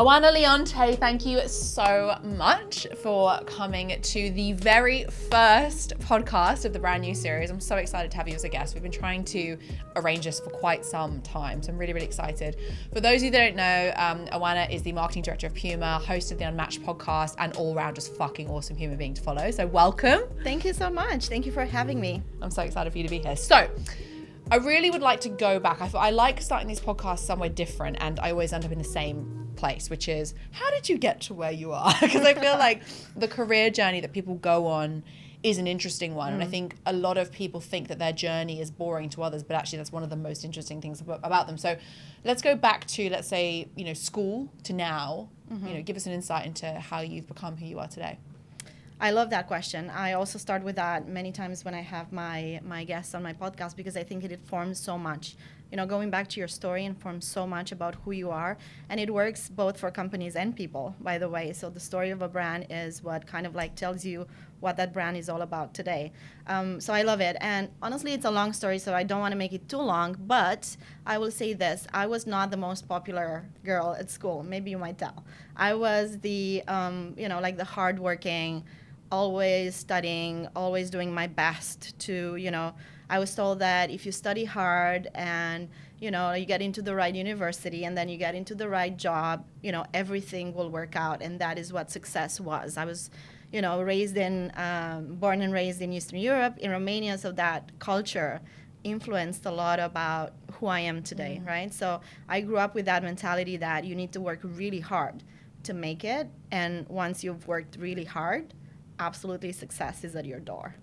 Oana Leonte, thank you so much for coming to the very first podcast of the brand new series. I'm so excited to have you as a guest. We've been trying to arrange this for quite some time, so I'm really, really excited. For those of you that don't know, Oana is the marketing director of Puma, host of the Unmtchd podcast, and all around just fucking awesome human being to follow. So welcome. Thank you so much. Thank you for having me. I'm so excited for you to be here. So I really would like to go back. I like starting these podcasts somewhere different, and I always end up in the same place, which is, how did you get to where you are? Because I feel like the career journey that people go on is an interesting one. And I think a lot of people think that their journey is boring to others, but actually that's one of the most interesting things about them. So let's go back to, let's say, school to now. Give us an insight into how you've become who you are today. I love that question. I also start with that many times when I have my guests on my podcast, because I think it informs so much. Going back to your story informs so much about who you are, and it works both for companies and people, by the way. So the story of a brand is what kind of like tells you what that brand is all about today. So I love it. And honestly, it's a long story, so I don't want to make it too long, but I will say this. I was not the most popular girl at school. Maybe you might tell. I was the, like the hardworking, always studying, always doing my best to, I was told that if you study hard and, you get into the right university and then you get into the right job, everything will work out. And that is what success was. I was, born and raised in Eastern Europe, in Romania. So that culture influenced a lot about who I am today, right? So I grew up with that mentality that you need to work really hard to make it. And once you've worked really hard, absolutely success is at your door.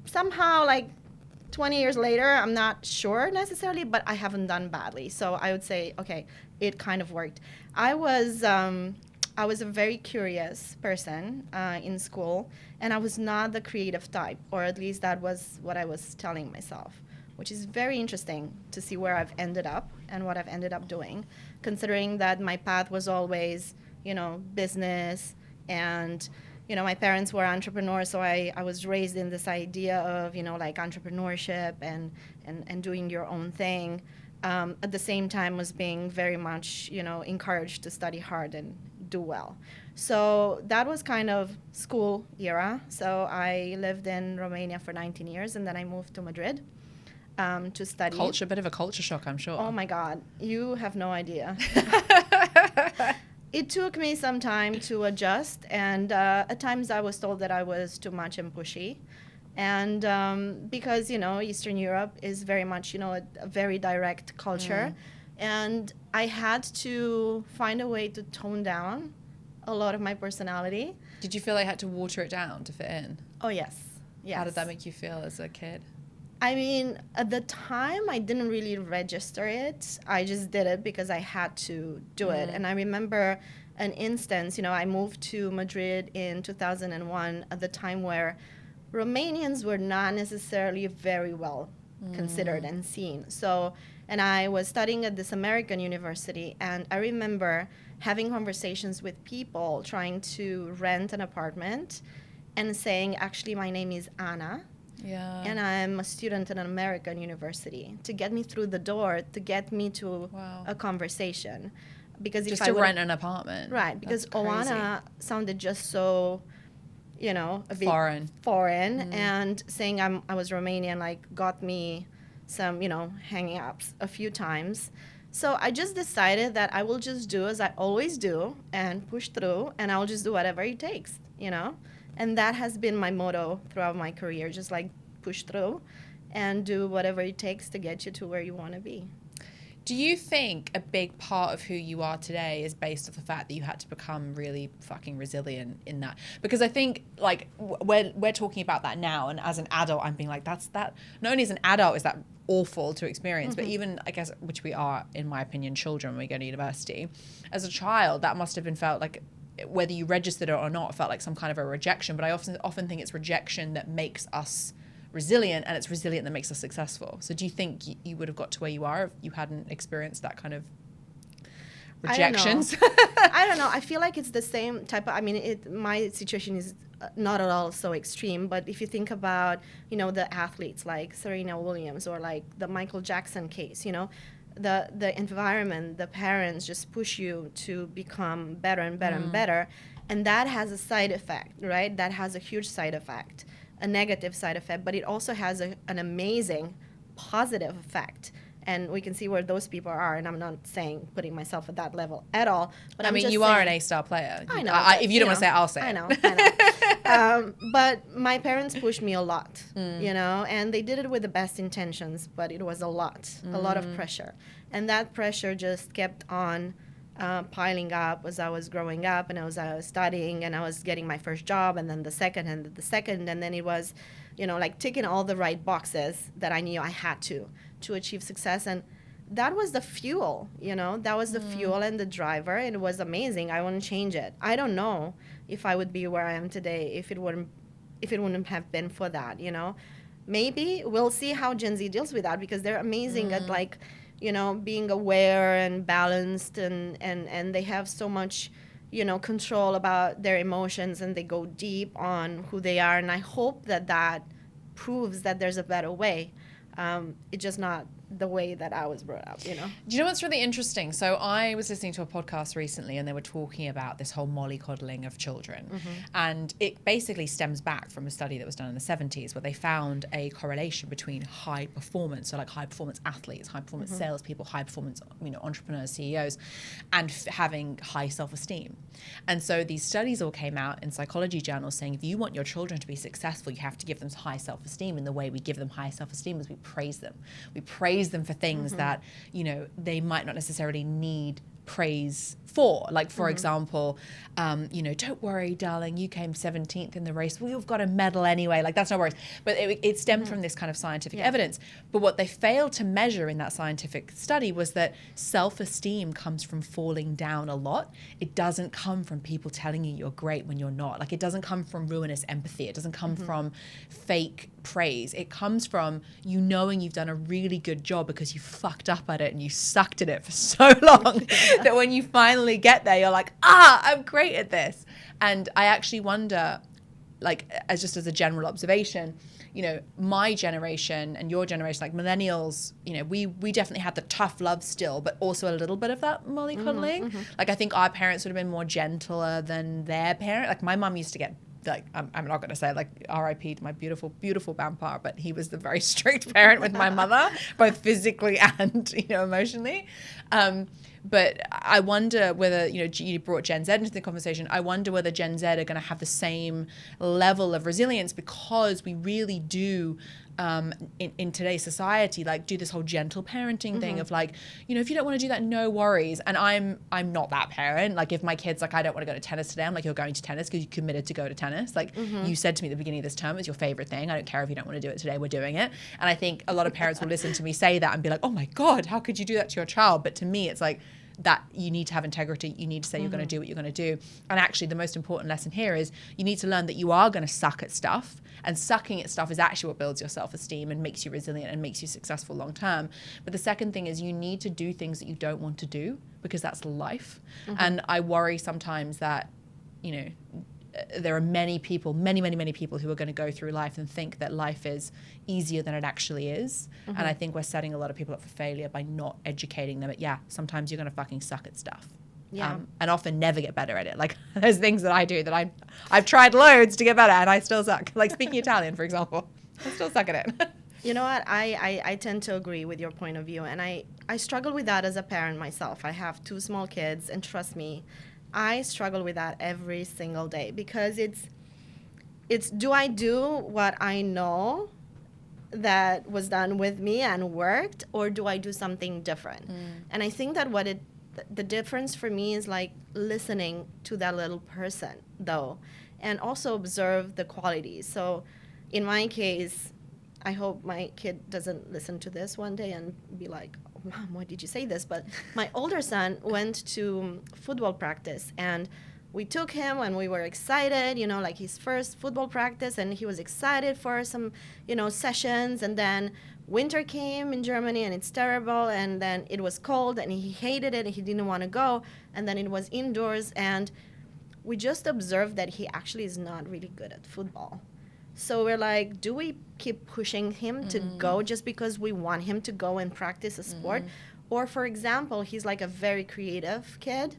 Somehow, 20 years later, I'm not sure necessarily, but I haven't done badly. So I would say, okay, it kind of worked. I was a very curious person in school, and I was not the creative type, or at least that was what I was telling myself, which is very interesting to see where I've ended up and what I've ended up doing, considering that my path was always, business and my parents were entrepreneurs, so I was raised in this idea of, entrepreneurship and doing your own thing. At the same time was being very much, encouraged to study hard and do well. So that was kind of school era. So I lived in Romania for 19 years, and then I moved to Madrid to study. A bit of a culture shock, I'm sure. Oh my God, you have no idea. It took me some time to adjust, and at times I was told that I was too much and pushy. And because, Eastern Europe is very much, a very direct culture. And I had to find a way to tone down a lot of my personality. Did you feel like you had to water it down to fit in? Oh, yes. How did that make you feel as a kid? I mean, at the time, I didn't really register it. I just did it because I had to do it. And I remember an instance, I moved to Madrid in 2001 at the time where Romanians were not necessarily very well considered and seen. So, and I was studying at this American university, and I remember having conversations with people trying to rent an apartment and saying, actually, my name is Anna. Yeah. And I'm a student at an American university, to get me through the door, to get me to a conversation. Because just if to rent an apartment. Right, because Oana sounded just so, a bit foreign. And saying I was Romanian, got me some, hanging ups a few times. So I just decided that I will just do as I always do and push through, and I'll just do whatever it takes, And that has been my motto throughout my career, just push through and do whatever it takes to get you to where you want to be. Do you think a big part of who you are today is based off the fact that you had to become really fucking resilient in that? Because I think we're talking about that now, and as an adult, I'm being like, that not only as an adult is that awful to experience, but even, I guess, which we are, in my opinion, children when we go to university, as a child, that must have been felt like, whether you registered it or not, felt like some kind of a rejection. But I often think it's rejection that makes us resilient, and it's resilient that makes us successful. So do you think you would have got to where you are if you hadn't experienced that kind of rejections? I don't know. I feel like it's the same type of, my situation is not at all so extreme, but if you think about, the athletes like Serena Williams or like the Michael Jackson case, the environment, the parents just push you to become better and better and better. And that has a side effect, right? That has a huge side effect, a negative side effect, but it also has an amazing positive effect. And we can see where those people are. And I'm not saying putting myself at that level at all. But I mean, just you are an A-star player. I know. If you don't want to say it, I'll say it. I know. But my parents pushed me a lot, you know, and they did it with the best intentions, but it was a lot of pressure. And that pressure just kept on piling up as I was growing up, and as I was studying, and I was getting my first job, and then the second, and then it was, you know, like ticking all the right boxes that I knew I had to achieve success. And that was the fuel, you know, that was the fuel and the driver, and it was amazing. I wouldn't change it. I don't know if I would be where I am today if it wouldn't have been for that, you know. Maybe we'll see how Gen Z deals with that, because they're amazing at, like, you know, being aware and balanced, and they have so much, you know, control about their emotions, and they go deep on who they are. And I hope that proves that there's a better way. It's just not the way that I was brought up, you know. Do you know what's really interesting? So I was listening to a podcast recently, and they were talking about this whole mollycoddling of children. And it basically stems back from a study that was done in the 70s, where they found a correlation between high performance, so like high performance athletes, high performance salespeople, high performance, you know, entrepreneurs, CEOs, and having high self-esteem. And so these studies all came out in psychology journals saying, if you want your children to be successful, you have to give them high self-esteem. And the way we give them high self-esteem is we praise them. We praise them for things that, you know, they might not necessarily need praise for. Like, for example, you know, don't worry, darling, you came 17th in the race. Well, you've got a medal anyway. Like, that's no worries. But it stemmed from this kind of scientific evidence. But what they failed to measure in that scientific study was that self-esteem comes from falling down a lot. It doesn't come from people telling you you're great when you're not. Like, it doesn't come from ruinous empathy. It doesn't come from fake praise. It comes from you knowing you've done a really good job because you fucked up at it and you sucked at it for so long that when you finally get there, you're like, I'm great at this. And I actually wonder, like, as a general observation, you know, my generation and your generation, like millennials, you know, we definitely had the tough love still, but also a little bit of that mollycoddling. Like, I think our parents would have been more gentler than their parents. Like, my mum used to get, like, I'm not going to say, like, R.I.P. to my beautiful, beautiful grandpa, but he was the very strict parent with my mother, both physically and, you know, emotionally. But I wonder whether, you know, you brought Gen Z into the conversation. I wonder whether Gen Z are going to have the same level of resilience, because we really do, in today's society, like, do this whole gentle parenting thing of, like, you know, if you don't want to do that, no worries. And I'm not that parent. Like, if my kid's like, I don't want to go to tennis today, I'm like, you're going to tennis because you committed to go to tennis. Like, you said to me at the beginning of this term, it's your favorite thing. I don't care if you don't want to do it today, we're doing it. And I think a lot of parents will listen to me say that and be like, oh my God, how could you do that to your child? But to me, it's like, that you need to have integrity. You need to say you're going to do what you're going to do. And actually, the most important lesson here is you need to learn that you are going to suck at stuff. And sucking at stuff is actually what builds your self-esteem and makes you resilient and makes you successful long term. But the second thing is you need to do things that you don't want to do, because that's life. And I worry sometimes that, you know, there are many people, many people who are going to go through life and think that life is easier than it actually is. And I think we're setting a lot of people up for failure by not educating them at, sometimes you're going to fucking suck at stuff. And often never get better at it. Like, there's things that I do that I've tried loads to get better and I still suck. Like speaking Italian, for example. I still suck at it. You know what? I tend to agree with your point of view. And I struggle with that as a parent myself. I have 2 small kids, and trust me, I struggle with that every single day, because it's do I do what I know that was done with me and worked, or do I do something different? And I think that the difference for me is like listening to that little person, though, and also observe the qualities. So in my case, I hope my kid doesn't listen to this one day and be like, Mom, why did you say this? But my older son went to football practice, and we took him when we were excited, you know, like his first football practice, and he was excited for some, you know, sessions. And then winter came in Germany, and it's terrible. And then it was cold, and he hated it, and he didn't want to go. And then it was indoors, and we just observed that he actually is not really good at football. So we're like, do we keep pushing him to go just because we want him to go and practice a sport? Or for example, he's like a very creative kid,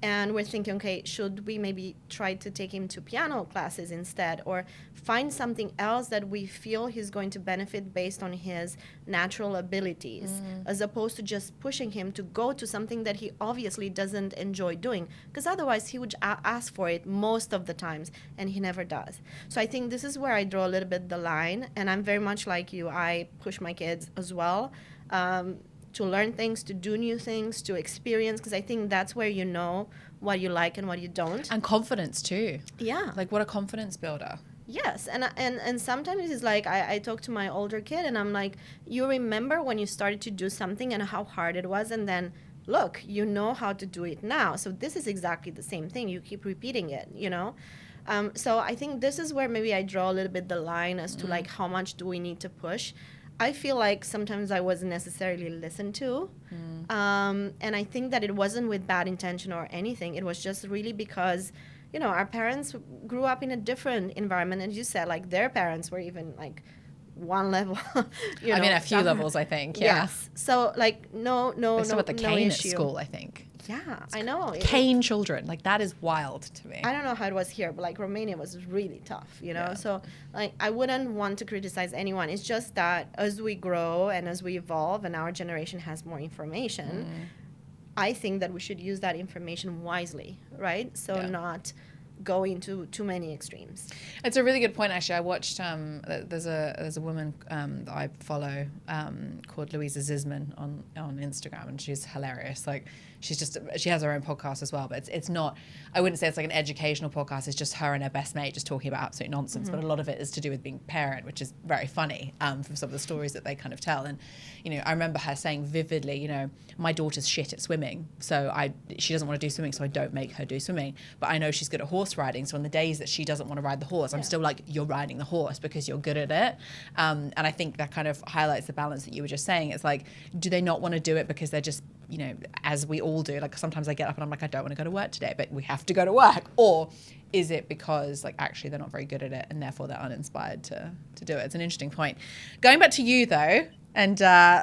and we're thinking, okay, should we maybe try to take him to piano classes instead, or find something else that we feel he's going to benefit based on his natural abilities, as opposed to just pushing him to go to something that he obviously doesn't enjoy doing, because otherwise he would ask for it most of the times, and he never does. So I think this is where I draw a little bit the line, and I'm very much like you. I push my kids as well, to learn things, to do new things, to experience, because I think that's where you know what you like and what you don't. And confidence too. Yeah. Like, what a confidence builder. Yes, and sometimes it's like I talk to my older kid and I'm like, you remember when you started to do something and how hard it was, and then look, you know how to do it now. So this is exactly the same thing. You keep repeating it, you know? So I think this is where maybe I draw a little bit the line as to like how much do we need to push. I feel like sometimes I wasn't necessarily listened to. And I think that it wasn't with bad intention or anything. It was just really because, you know, our parents grew up in a different environment. And you said, like, their parents were even, like, one level. You know, a few levels, I think. Yeah. Yes. So, like, no with the cane issue. at school, I think. Yeah, I know. Cane children. Like, that is wild to me. I don't know how it was here, but like Romania was really tough, you know? Yeah. So like I wouldn't want to criticize anyone. It's just that as we grow and as we evolve and our generation has more information, I think that we should use that information wisely, right? So not go into too many extremes. It's a really good point, actually. I watched there's a woman that I follow called Louisa Zisman on Instagram, and she's hilarious. Like, she has her own podcast as well, but it's not, I wouldn't say it's like an educational podcast. It's just her and her best mate just talking about absolute nonsense. But a lot of it is to do with being a parent, which is very funny from some of the stories that they kind of tell. And, you know, I remember her saying vividly, you know, my daughter's shit at swimming, so she doesn't want to do swimming, so I don't make her do swimming. But I know she's good at horse riding, so on the days that she doesn't want to ride the horse, I'm still like, you're riding the horse because you're good at it. And I think that kind of highlights the balance that you were just saying. It's like, do they not want to do it because they're just, you know, as we all do, like sometimes I get up and I'm like, I don't want to go to work today, but we have to go to work? Or is it because like actually they're not very good at it and therefore they're uninspired to do it? It's an interesting point. Going back to you though, and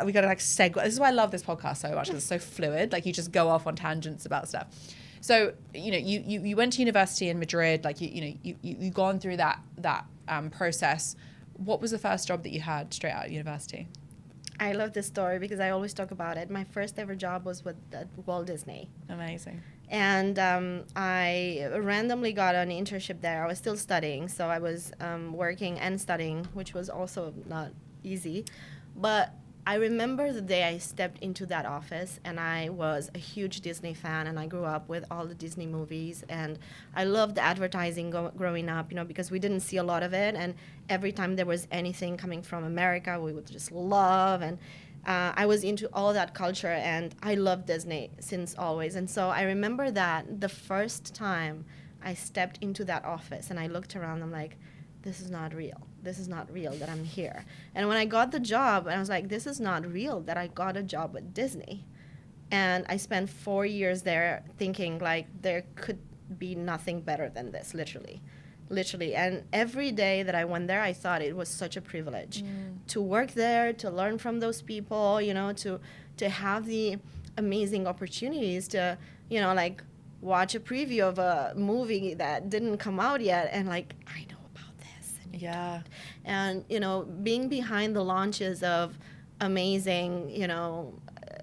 we got to like segue. This is why I love this podcast so much, because it's so fluid. Like, you just go off on tangents about stuff. So, you know, you went to university in Madrid, like, you've gone through that process. What was the first job that you had straight out of university? I love this story because I always talk about it. My first ever job was with Walt Disney. Amazing. And I randomly got an internship there. I was still studying, so I was working and studying, which was also not easy. But I remember the day I stepped into that office, and I was a huge Disney fan, and I grew up with all the Disney movies, and I loved advertising growing up, you know, because we didn't see a lot of it, and every time there was anything coming from America, we would just love, and I was into all that culture, and I loved Disney since always. And so I remember that the first time I stepped into that office, and I looked around, I'm like, this is not real. This is not real that I'm here. And when I got the job, I was like, this is not real that I got a job at Disney. And I spent 4 years there thinking, like, there could be nothing better than this, literally. And every day that I went there, I thought it was such a privilege to work there, to learn from those people, you know, to have the amazing opportunities to, you know, like, watch a preview of a movie that didn't come out yet, and like, I know about this. And you know, being behind the launches of amazing, you know,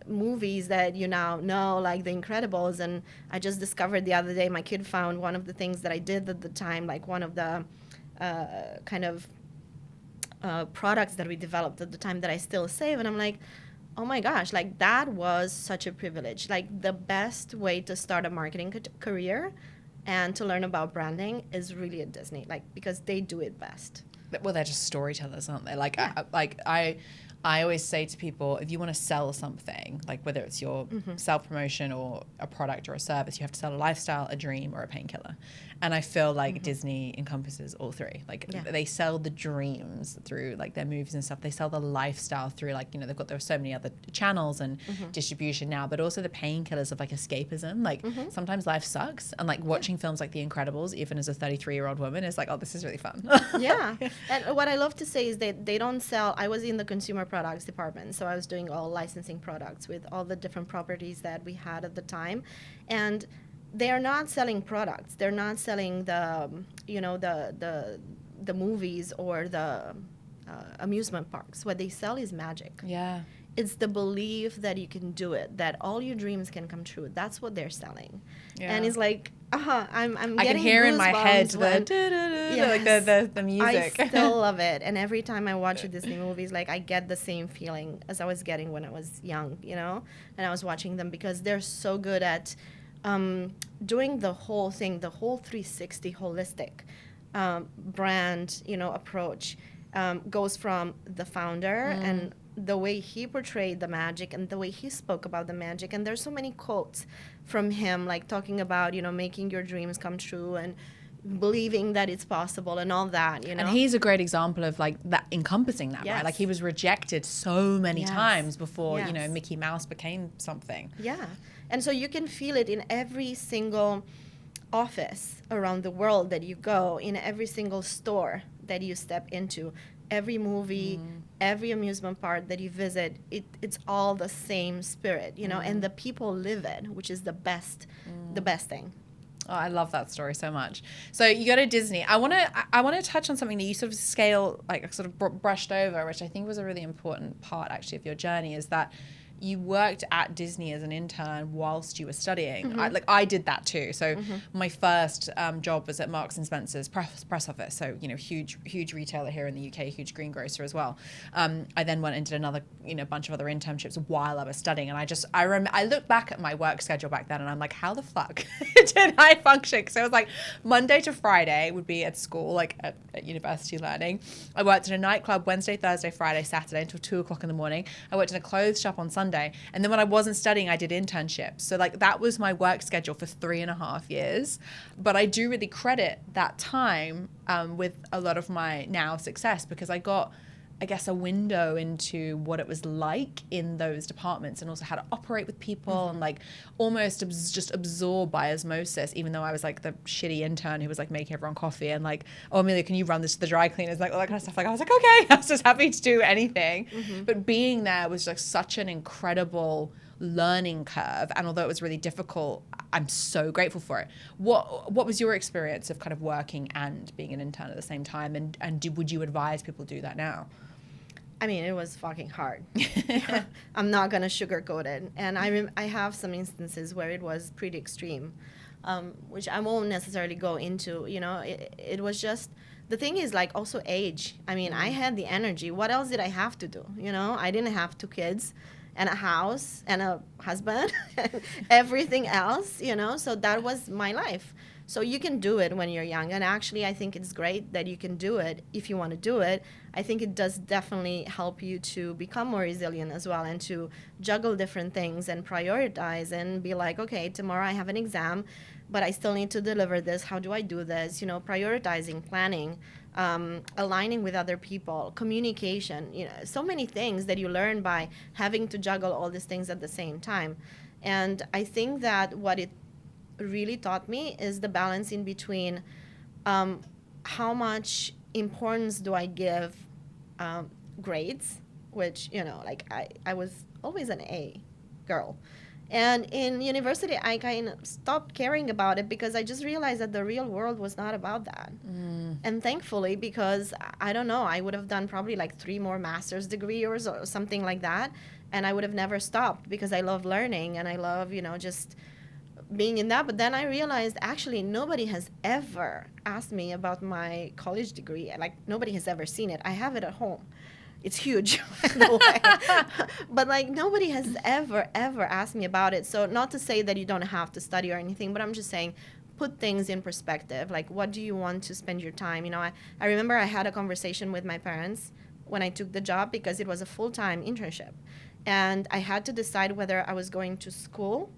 movies that you now know, like The Incredibles. And I just discovered the other day, my kid found one of the things that I did at the time, like one of the products that we developed at the time that I still save. And I'm like, oh my gosh, like that was such a privilege. Like the best way to start a marketing career and to learn about branding is really at Disney, like, because they do it best. Well, they're just storytellers, aren't they? Like, yeah. I always say to people, if you want to sell something, like whether it's your self-promotion or a product or a service, you have to sell a lifestyle, a dream, or a painkiller. And I feel like Disney encompasses all three. Like they sell the dreams through like their movies and stuff. They sell the lifestyle through like, you know, there are so many other channels and distribution now, but also the painkillers of like escapism. Like sometimes life sucks, and like watching films like The Incredibles, even as a 33-year-old woman, is like, oh, this is really fun. Yeah. And what I love to say is that they don't sell, I was in the consumer products department. So I was doing all licensing products with all the different properties that we had at the time. And they are not selling products. They're not selling the, you know, the movies or the amusement parks. What they sell is magic. Yeah. It's the belief that you can do it, that all your dreams can come true. That's what they're selling. Yeah. And it's like, I'm I getting can hear in my head when, like the music. I still love it. And every time I watch a Disney movies, like I get the same feeling as I was getting when I was young, you know? And I was watching them because they're so good at doing the whole thing, the whole 360 holistic brand, you know, approach goes from the founder and the way he portrayed the magic and the way he spoke about the magic. And there's so many quotes from him, like talking about, you know, making your dreams come true and believing that it's possible and all that, you know. And he's a great example of like that, encompassing that, Yes. right? Like he was rejected so many Yes. times before, you Yes. know, Mickey Mouse became something. Yeah. And so you can feel it in every single office around the world that you go, in every single store that you step into, every movie, every amusement park that you visit, it's all the same spirit, you know, and the people live it, which is the best thing. Oh, I love that story so much. So you go to Disney. I want to touch on something that you sort of brushed over, which I think was a really important part actually of your journey, is that you worked at Disney as an intern whilst you were studying. I did that too. So my first job was at Marks and Spencer's press office. So, you know, huge retailer here in the UK, huge greengrocer as well. I then went and did another, you know, bunch of other internships while I was studying. And I look back at my work schedule back then and I'm like, how the fuck did I function? So it was like Monday to Friday would be at school, like at university learning. I worked in a nightclub Wednesday, Thursday, Friday, Saturday until 2 o'clock in the morning. I worked in a clothes shop on Sunday. And then when I wasn't studying, I did internships. So like that was my work schedule for 3.5 years. But I do really credit that time with a lot of my now success, because I got, I guess, a window into what it was like in those departments, and also how to operate with people and like almost just absorb by osmosis, even though I was like the shitty intern who was like making everyone coffee and like, oh, Amelia, can you run this to the dry cleaners? Like all that kind of stuff. Like I was like, okay, I was just happy to do anything. But being there was like such an incredible learning curve. And although it was really difficult, I'm so grateful for it. What was your experience of kind of working and being an intern at the same time? And would you advise people do that now? I mean, it was fucking hard. I'm not going to sugarcoat it. And I have some instances where it was pretty extreme, which I won't necessarily go into. You know, it was just, the thing is like also age. I mean, I had the energy. What else did I have to do? You know, I didn't have 2 kids and a house and a husband and everything else, you know, so that was my life. So you can do it when you're young. And actually, I think it's great that you can do it if you want to do it. I think it does definitely help you to become more resilient as well, and to juggle different things and prioritize and be like, okay, tomorrow I have an exam, but I still need to deliver this. How do I do this? You know, prioritizing, planning, aligning with other people, communication, you know, so many things that you learn by having to juggle all these things at the same time. And I think that what it really taught me is the balance in between how much importance do I give grades, which, you know, like I was always an A girl. And in university, I kind of stopped caring about it because I just realized that the real world was not about that. And thankfully, because I don't know, I would have done probably like 3 more master's degrees or something like that. And I would have never stopped because I love learning and I love, you know, just being in that. But then I realized actually nobody has ever asked me about my college degree. Like nobody has ever seen it. I have it at home. It's huge, by the way. But like nobody has ever asked me about it. So not to say that you don't have to study or anything, but I'm just saying put things in perspective. Like what do you want to spend your time? You know, I remember I had a conversation with my parents when I took the job because it was a full-time internship. And I had to decide whether I was going to school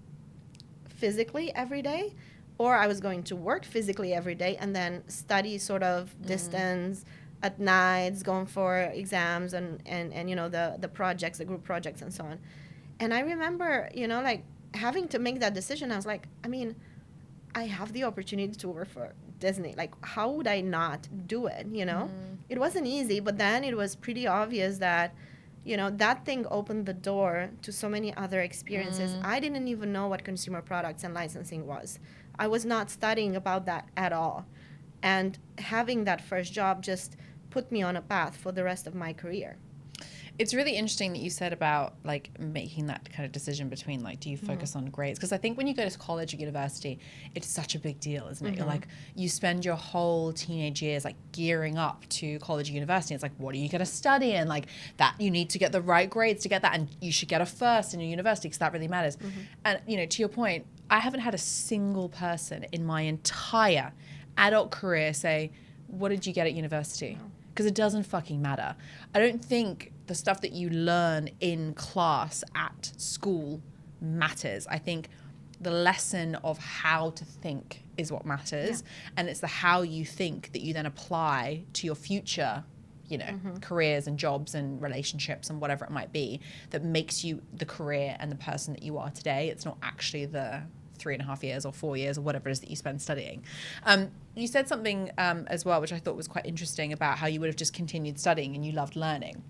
physically every day or I was going to work physically every day and then study sort of distance at nights, going for exams and you know, the projects, the group projects and so on. And I remember, you know, like having to make that decision. I was like, I mean, I have the opportunity to work for Disney. Like, how would I not do it, you know? It wasn't easy, but then it was pretty obvious that, you know, that thing opened the door to so many other experiences. I didn't even know what consumer products and licensing was. I was not studying about that at all. And having that first job just put me on a path for the rest of my career. It's really interesting that you said about like making that kind of decision between like, do you focus on grades? Because I think when you go to college or university, it's such a big deal, isn't it? You're like, you spend your whole teenage years like gearing up to college or university. It's like, what are you going to study? And like that, you need to get the right grades to get that. And you should get a first in your university because that really matters. And, you know, to your point, I haven't had a single person in my entire adult career say, what did you get at university? Because it doesn't fucking matter. I don't think the stuff that you learn in class at school matters. I think the lesson of how to think is what matters. And it's the how you think that you then apply to your future, you know, careers and jobs and relationships and whatever it might be that makes you the career and the person that you are today. It's not actually the 3.5 years or 4 years or whatever it is that you spend studying. You said something as well, which I thought was quite interesting about how you would have just continued studying and you loved learning.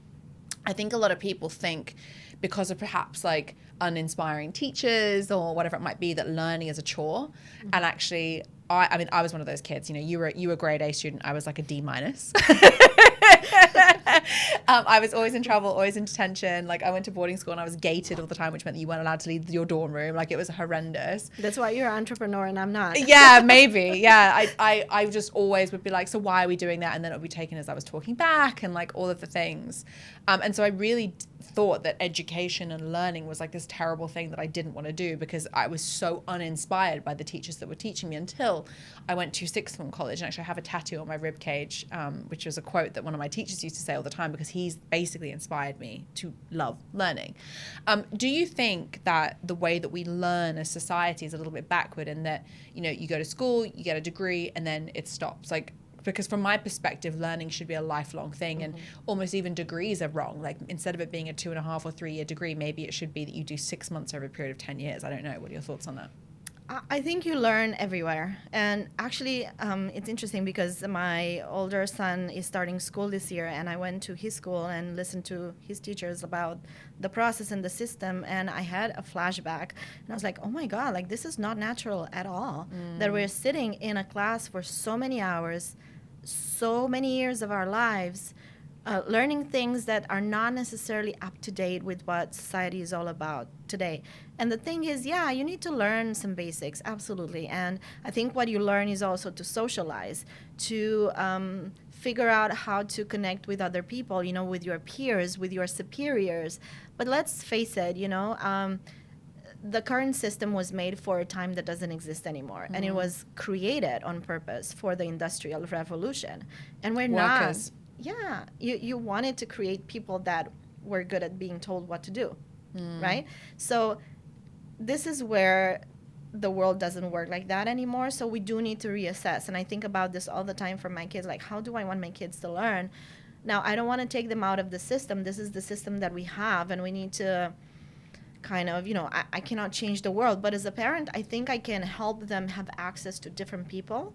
I think a lot of people think because of perhaps like uninspiring teachers or whatever it might be that learning is a chore. And actually, I mean, I was one of those kids. You know, you were a grade A student. I was like a D minus. I was always in trouble, always in detention. Like I went to boarding school and I was gated all the time, which meant that you weren't allowed to leave your dorm room. Like it was horrendous. That's why you're an entrepreneur and I'm not. Yeah, maybe. Yeah, I just always would be like, so why are we doing that? And then it would be taken as I was talking back and like all of the things. And so I really thought that education and learning was like this terrible thing that I didn't want to do because I was so uninspired by the teachers that were teaching me until I went to sixth form college. And actually I have a tattoo on my rib cage, which was a quote that one of my teachers used to say all the time because he's basically inspired me to love learning. Do you think that the way that we learn as society is a little bit backward in that, you know, you go to school, you get a degree and then it stops? Like, because from my perspective, learning should be a lifelong thing and almost even degrees are wrong. Like instead of it being a 2.5 or 3 year degree, maybe it should be that you do 6 months over a period of 10 years. I don't know. What are your thoughts on that? I think you learn everywhere. And actually, it's interesting because my older son is starting school this year and I went to his school and listened to his teachers about the process and the system. And I had a flashback and I was like, oh my God, like this is not natural at all. That we're sitting in a class for so many hours, so many years of our lives, learning things that are not necessarily up to date with what society is all about today. And the thing is, yeah, you need to learn some basics, absolutely. And I think what you learn is also to socialize, to figure out how to connect with other people, you know, with your peers, with your superiors. But let's face it, you know, the current system was made for a time that doesn't exist anymore. And it was created on purpose for the Industrial Revolution. And we're Workers. not. Yeah, you wanted to create people that were good at being told what to do, right? So this is where the world doesn't work like that anymore. So we do need to reassess. And I think about this all the time for my kids, like how do I want my kids to learn? Now, I don't want to take them out of the system. This is the system that we have, and we need to kind of, you know, I cannot change the world. But as a parent, I think I can help them have access to different people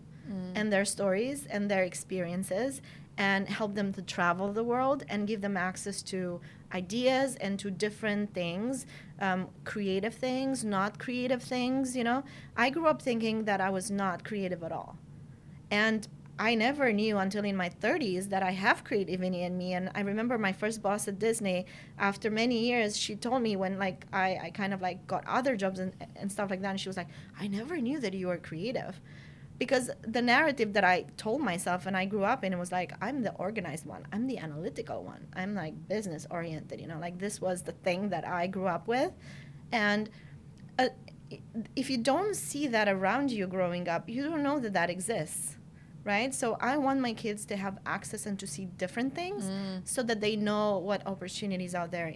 and their stories and their experiences, and help them to travel the world and give them access to ideas and to different things, creative things, not creative things, you know. I grew up thinking that I was not creative at all. And I never knew until in my 30s that I have creativity in me. And I remember my first boss at Disney, after many years, she told me when like I kind of like got other jobs and stuff like that, and she was like, I never knew that you were creative. Because the narrative that I told myself and I grew up in, it was like, I'm the organized one. I'm the analytical one. I'm like business oriented, you know, like this was the thing that I grew up with. And if you don't see that around you growing up, you don't know that that exists, right? So I want my kids to have access and to see different things so that they know what opportunities out there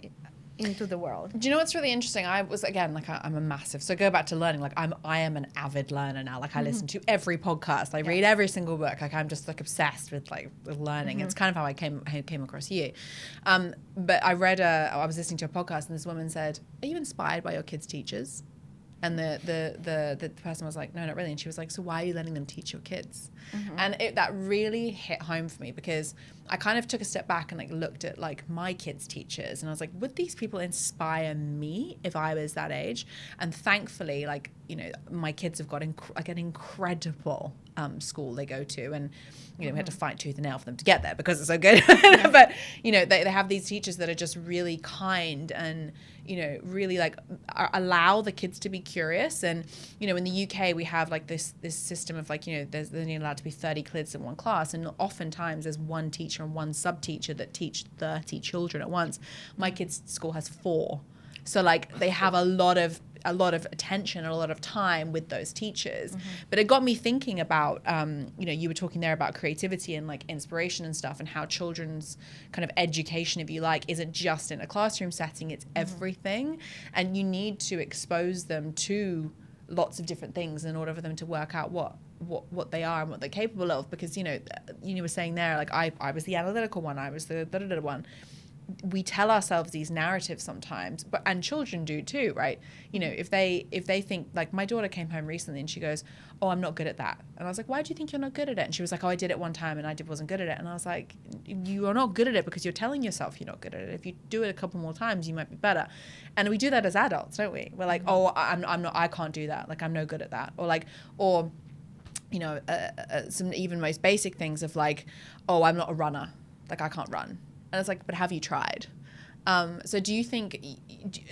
into the world. Do you know what's really interesting? I was, again, like I'm a massive, so go back to learning, like I am an avid learner now. Like I listen to every podcast, I read every single book. Like I'm just like obsessed with learning. It's kind of how I came across you. But I was listening to a podcast and this woman said, are you inspired by your kids' teachers? And the person was like, no, not really. And she was like, so why are you letting them teach your kids? And that really hit home for me, because I kind of took a step back and like looked at like my kids' teachers, and I was like, would these people inspire me if I was that age? And thankfully, like, you know, my kids have got like an incredible school they go to, and you know, we had to fight tooth and nail for them to get there because it's so good. But you know, they have these teachers that are just really kind and, you know, really like allow the kids to be curious. And you know, in the UK we have like this system of like, you know, there's only allowed to be 30 kids in one class, and oftentimes there's one teacher and one sub teacher that teach 30 children at once. My kids' school has 4, so like they have a lot of attention and a lot of time with those teachers. But it got me thinking about, you know, you were talking there about creativity and like inspiration and stuff, and how children's kind of education, if you like, isn't just in a classroom setting, it's everything. And you need to expose them to lots of different things in order for them to work out what they are and what they're capable of. Because, you know, you were saying there, like I was the analytical one, I was the da-da-da one. We tell ourselves these narratives sometimes, and children do too, right? You know, if they think, like my daughter came home recently and she goes, oh, I'm not good at that. And I was like, why do you think you're not good at it? And she was like, oh, I did it one time and I wasn't good at it. And I was like, you are not good at it because you're telling yourself you're not good at it. If you do it a couple more times, you might be better. And we do that as adults, don't we? We're like, oh, I can't do that. Like, I'm no good at that. Or you know, some even most basic things of like, oh, I'm not a runner. Like, I can't run. And it's like, but have you tried? So do you think,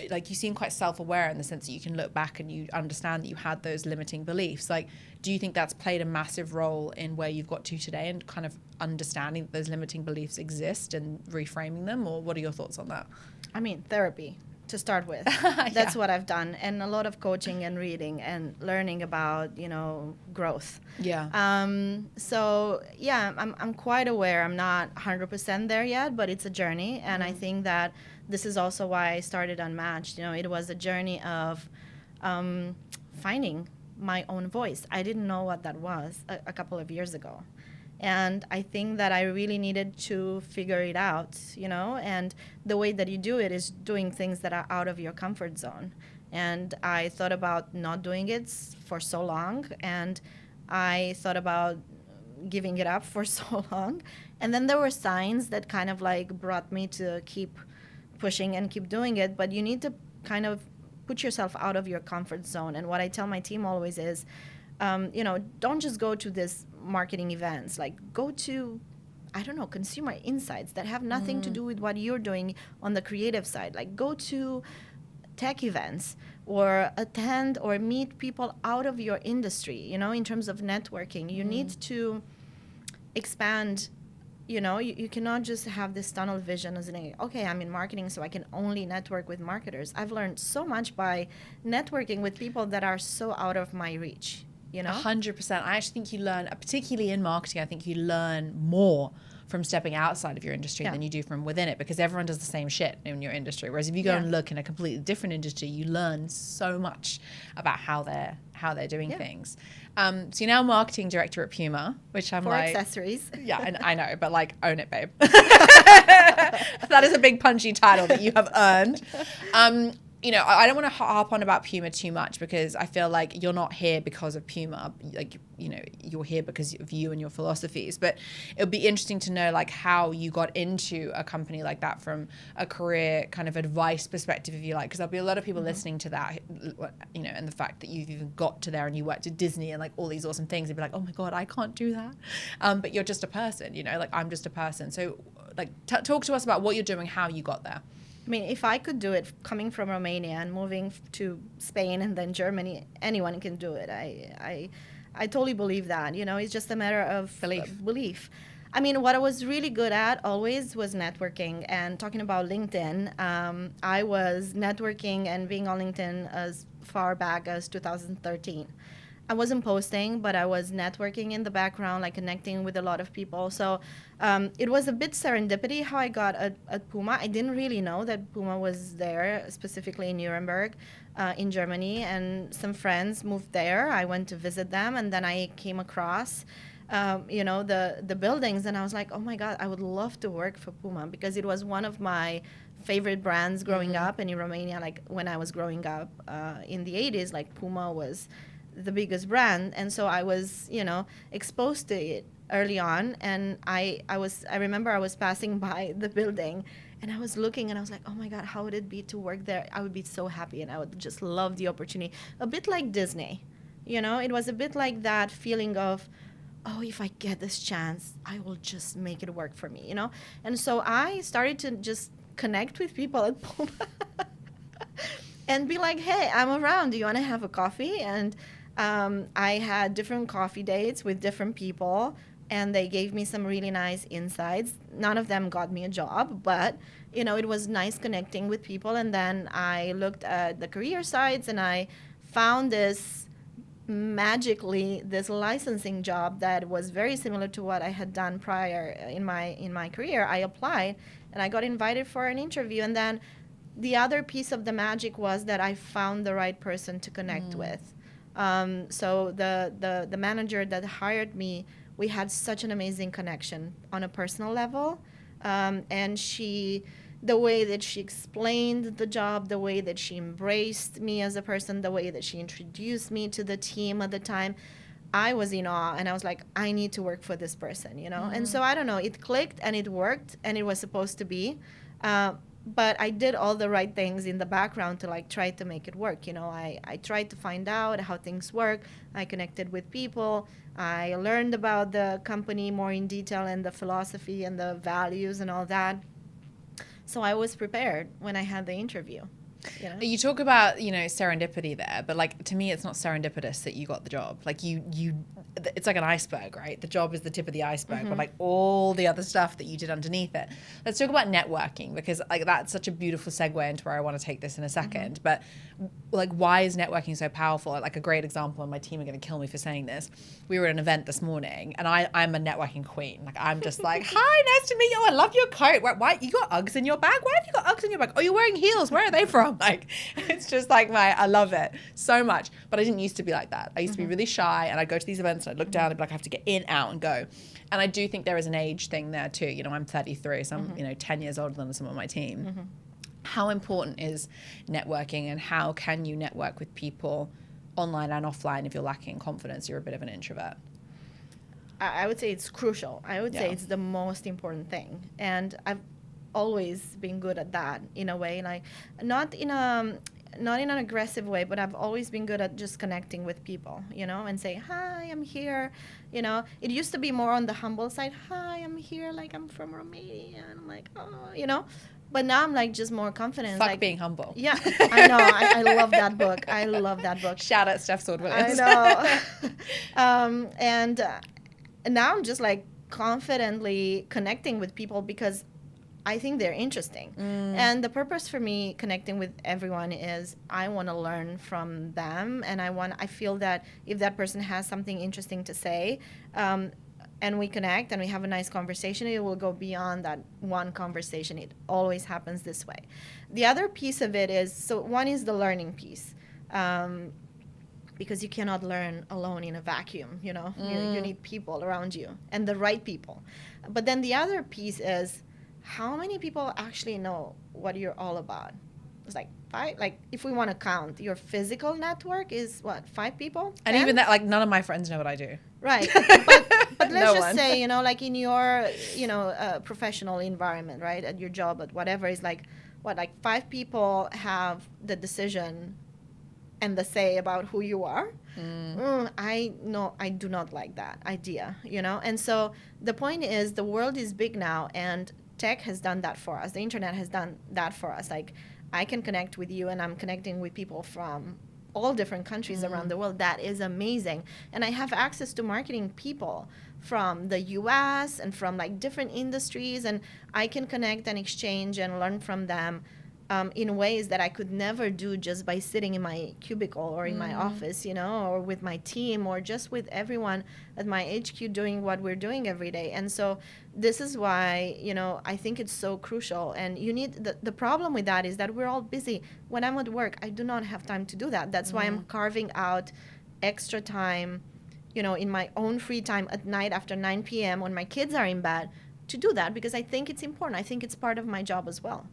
like, you seem quite self-aware in the sense that you can look back and you understand that you had those limiting beliefs. Like, do you think that's played a massive role in where you've got to today and kind of understanding that those limiting beliefs exist and reframing them? Or what are your thoughts on that? I mean, therapy to start with. That's what I've done. And a lot of coaching and reading and learning about, you know, growth. Yeah. So, yeah, I'm quite aware. I'm not 100% there yet, but it's a journey. And I think that this is also why I started Unmtchd. You know, it was a journey of finding my own voice. I didn't know what that was a couple of years ago. And I think that I really needed to figure it out, you know, and the way that you do it is doing things that are out of your comfort zone. And I thought about not doing it for so long, and I thought about giving it up for so long. And then there were signs that kind of like brought me to keep pushing and keep doing it. But you need to kind of put yourself out of your comfort zone. And what I tell my team always is, you know, don't just go to this marketing events, like go to, I don't know, consumer insights that have nothing to do with what you're doing on the creative side. Like go to tech events or attend or meet people out of your industry, you know, in terms of networking. You need to expand, you know, you cannot just have this tunnel vision as in, okay, I'm in marketing, so I can only network with marketers. I've learned so much by networking with people that are so out of my reach. You know? 100%. I actually think you learn, particularly in marketing, I think you learn more from stepping outside of your industry than you do from within it, because everyone does the same shit in your industry. Whereas if you go and look in a completely different industry, you learn so much about how they're doing things. So you're now marketing director at Puma, which I'm for like... accessories. Yeah, and I know, but like, own it, babe. That is a big punchy title that you have earned. You know, I don't want to harp on about Puma too much, because I feel like you're not here because of Puma. Like, you know, you're here because of you and your philosophies. But it would be interesting to know, like, how you got into a company like that from a career kind of advice perspective, if you like. Because there'll be a lot of people listening to that, you know, and the fact that you've even got to there and you worked at Disney and, like, all these awesome things. They'd be like, oh, my God, I can't do that. But you're just a person, you know, like, I'm just a person. So, like, talk to us about what you're doing, how you got there. I mean, if I could do it coming from Romania and moving to Spain and then Germany, anyone can do it. I totally believe that. You know, it's just a matter of belief. I mean, what I was really good at always was networking. And talking about LinkedIn, I was networking and being on LinkedIn as far back as 2013. I wasn't posting, but I was networking in the background, like connecting with a lot of people. So it was a bit serendipity how I got at Puma. I didn't really know that Puma was there, specifically in Nuremberg, in Germany. And some friends moved there. I went to visit them, and then I came across, you know, the buildings, and I was like, oh my God, I would love to work for Puma, because it was one of my favorite brands growing up. And in Romania, like when I was growing up in the 80s, like Puma was the biggest brand. And so I was, exposed to it early on. And I remember I was passing by the building and I was looking and I was like, oh my God, how would it be to work there? I would be so happy and I would just love the opportunity. A bit like Disney, it was a bit like that feeling of, oh, if I get this chance, I will just make it work for me, And so I started to just connect with people at Puma and be like, hey, I'm around. Do you want to have a coffee? And I had different coffee dates with different people, and they gave me some really nice insights. None of them got me a job, but, it was nice connecting with people. And then I looked at the career sites, and I found this licensing job that was very similar to what I had done prior in my career. I applied and I got invited for an interview, and then the other piece of the magic was that I found the right person to connect with. So the manager that hired me, we had such an amazing connection on a personal level, and the way that she explained the job, the way that she embraced me as a person, the way that she introduced me to the team at the time, I was in awe, and I was like, I need to work for this person, And so I don't know, it clicked and it worked, and it was supposed to be. But I did all the right things in the background to like try to make it work. I tried to find out how things work. I connected with people. I learned about the company more in detail and the philosophy and the values and all that. So I was prepared when I had the interview. You talk about, serendipity there, but like to me, it's not serendipitous that you got the job. Like it's like an iceberg, right? The job is the tip of the iceberg, but like all the other stuff that you did underneath it. Let's talk about networking, because like that's such a beautiful segue into where I want to take this in a second. But like, why is networking so powerful? Like a great example, and my team are going to kill me for saying this. We were at an event this morning, and I'm a networking queen. Like I'm just like, hi, nice to meet you. I love your coat. Why you got Uggs in your bag? Why have you got Uggs in your bag? Oh, you're wearing heels. Where are they from? Like, it's just like I love it so much. But I didn't used to be like that. I used to be really shy, and I'd go to these events and I'd look down and be like, I have to get in, out, and go. And I do think there is an age thing there too. I'm 33, so I'm 10 years older than some of my team. How important is networking, and how can you network with people online and offline if you're lacking confidence, you're a bit of an introvert? I would say it's crucial. I would say it's the most important thing. And I've always been good at that in a way, like not in an aggressive way, but I've always been good at just connecting with people, and say, hi, I'm here. It used to be more on the humble side. Hi, I'm here. Like, I'm from Romania. And I'm like, oh, but now I'm like just more confident. Fuck like, being humble. Yeah, I know. I love that book. I love that book. Shout out Steph Sword-Williams. I know. And now I'm just like confidently connecting with people because I think they're interesting. And the purpose for me connecting with everyone is I want to learn from them, and I feel that if that person has something interesting to say, and we connect and we have a nice conversation, it will go beyond that one conversation. It always happens this way. The other piece of it is, so one is the learning piece. Because you cannot learn alone in a vacuum, you need people around you, and the right people. But then the other piece is, how many people actually know what you're all about? It's like 5. Like, if we want to count, your physical network is what, 5 people? And 10? Even that, like, none of my friends know what I do. Right. But let's just one. say, like in your, professional environment, right, at your job, at whatever, is like, what, like 5 people have the decision and the say about who you are. I do not like that idea, And so the point is, the world is big now, and tech has done that for us. The internet has done that for us. Like, I can connect with you, and I'm connecting with people from all different countries around the world. That is amazing. And I have access to marketing people from the US and from like different industries, and I can connect and exchange and learn from them in ways that I could never do just by sitting in my cubicle or in my office, or with my team, or just with everyone at my HQ doing what we're doing every day. And so this is why, I think it's so crucial. And you need, the problem with that is that we're all busy. When I'm at work, I do not have time to do that. That's why I'm carving out extra time, in my own free time at night after 9 p.m. when my kids are in bed, to do that, because I think it's important. I think it's part of my job as well.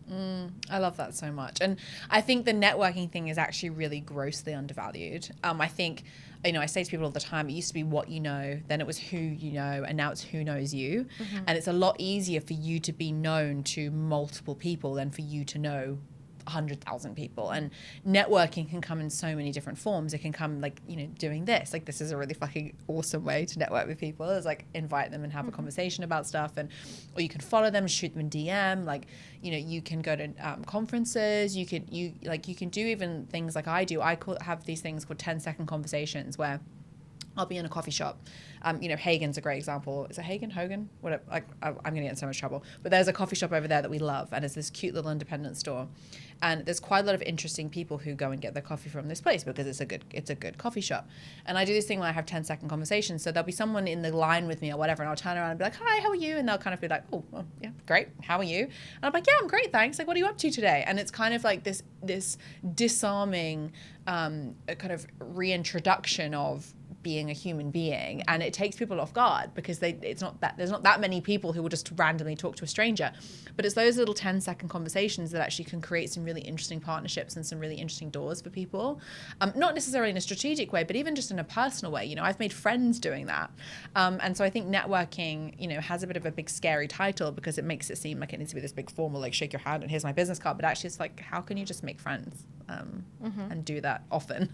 I love that so much. And I think the networking thing is actually really grossly undervalued. I think, I say to people all the time, it used to be what you know, then it was who you know, and now it's who knows you. And it's a lot easier for you to be known to multiple people than for you to know 100,000 people. And networking can come in so many different forms. It can come like, doing this. Like, this is a really fucking awesome way to network with people, is like invite them and have a conversation about stuff. Or you can follow them, shoot them in DM. Like, you can go to conferences. You can do even things like I do. Have these things called 10-second conversations where I'll be in a coffee shop. Hagen's a great example. Is it Hagen? Hogan? Whatever. I'm going to get in so much trouble. But there's a coffee shop over there that we love, and it's this cute little independent store. And there's quite a lot of interesting people who go and get their coffee from this place because it's a good coffee shop. And I do this thing where I have 10-second conversations. So there'll be someone in the line with me or whatever, and I'll turn around and be like, "Hi, how are you?" And they'll kind of be like, "Oh, well, yeah, great. How are you?" And I'm like, "Yeah, I'm great, thanks. Like, what are you up to today?" And it's kind of like this disarming kind of reintroduction of being a human being, and it takes people off guard because there's not that many people who will just randomly talk to a stranger. But it's those little 10-second conversations that actually can create some really interesting partnerships and some really interesting doors for people, not necessarily in a strategic way, but even just in a personal way. I've made friends doing that, and so I think networking has a bit of a big scary title because it makes it seem like it needs to be this big formal, like, shake your hand and here's my business card, but actually it's like, how can you just make friends and do that often?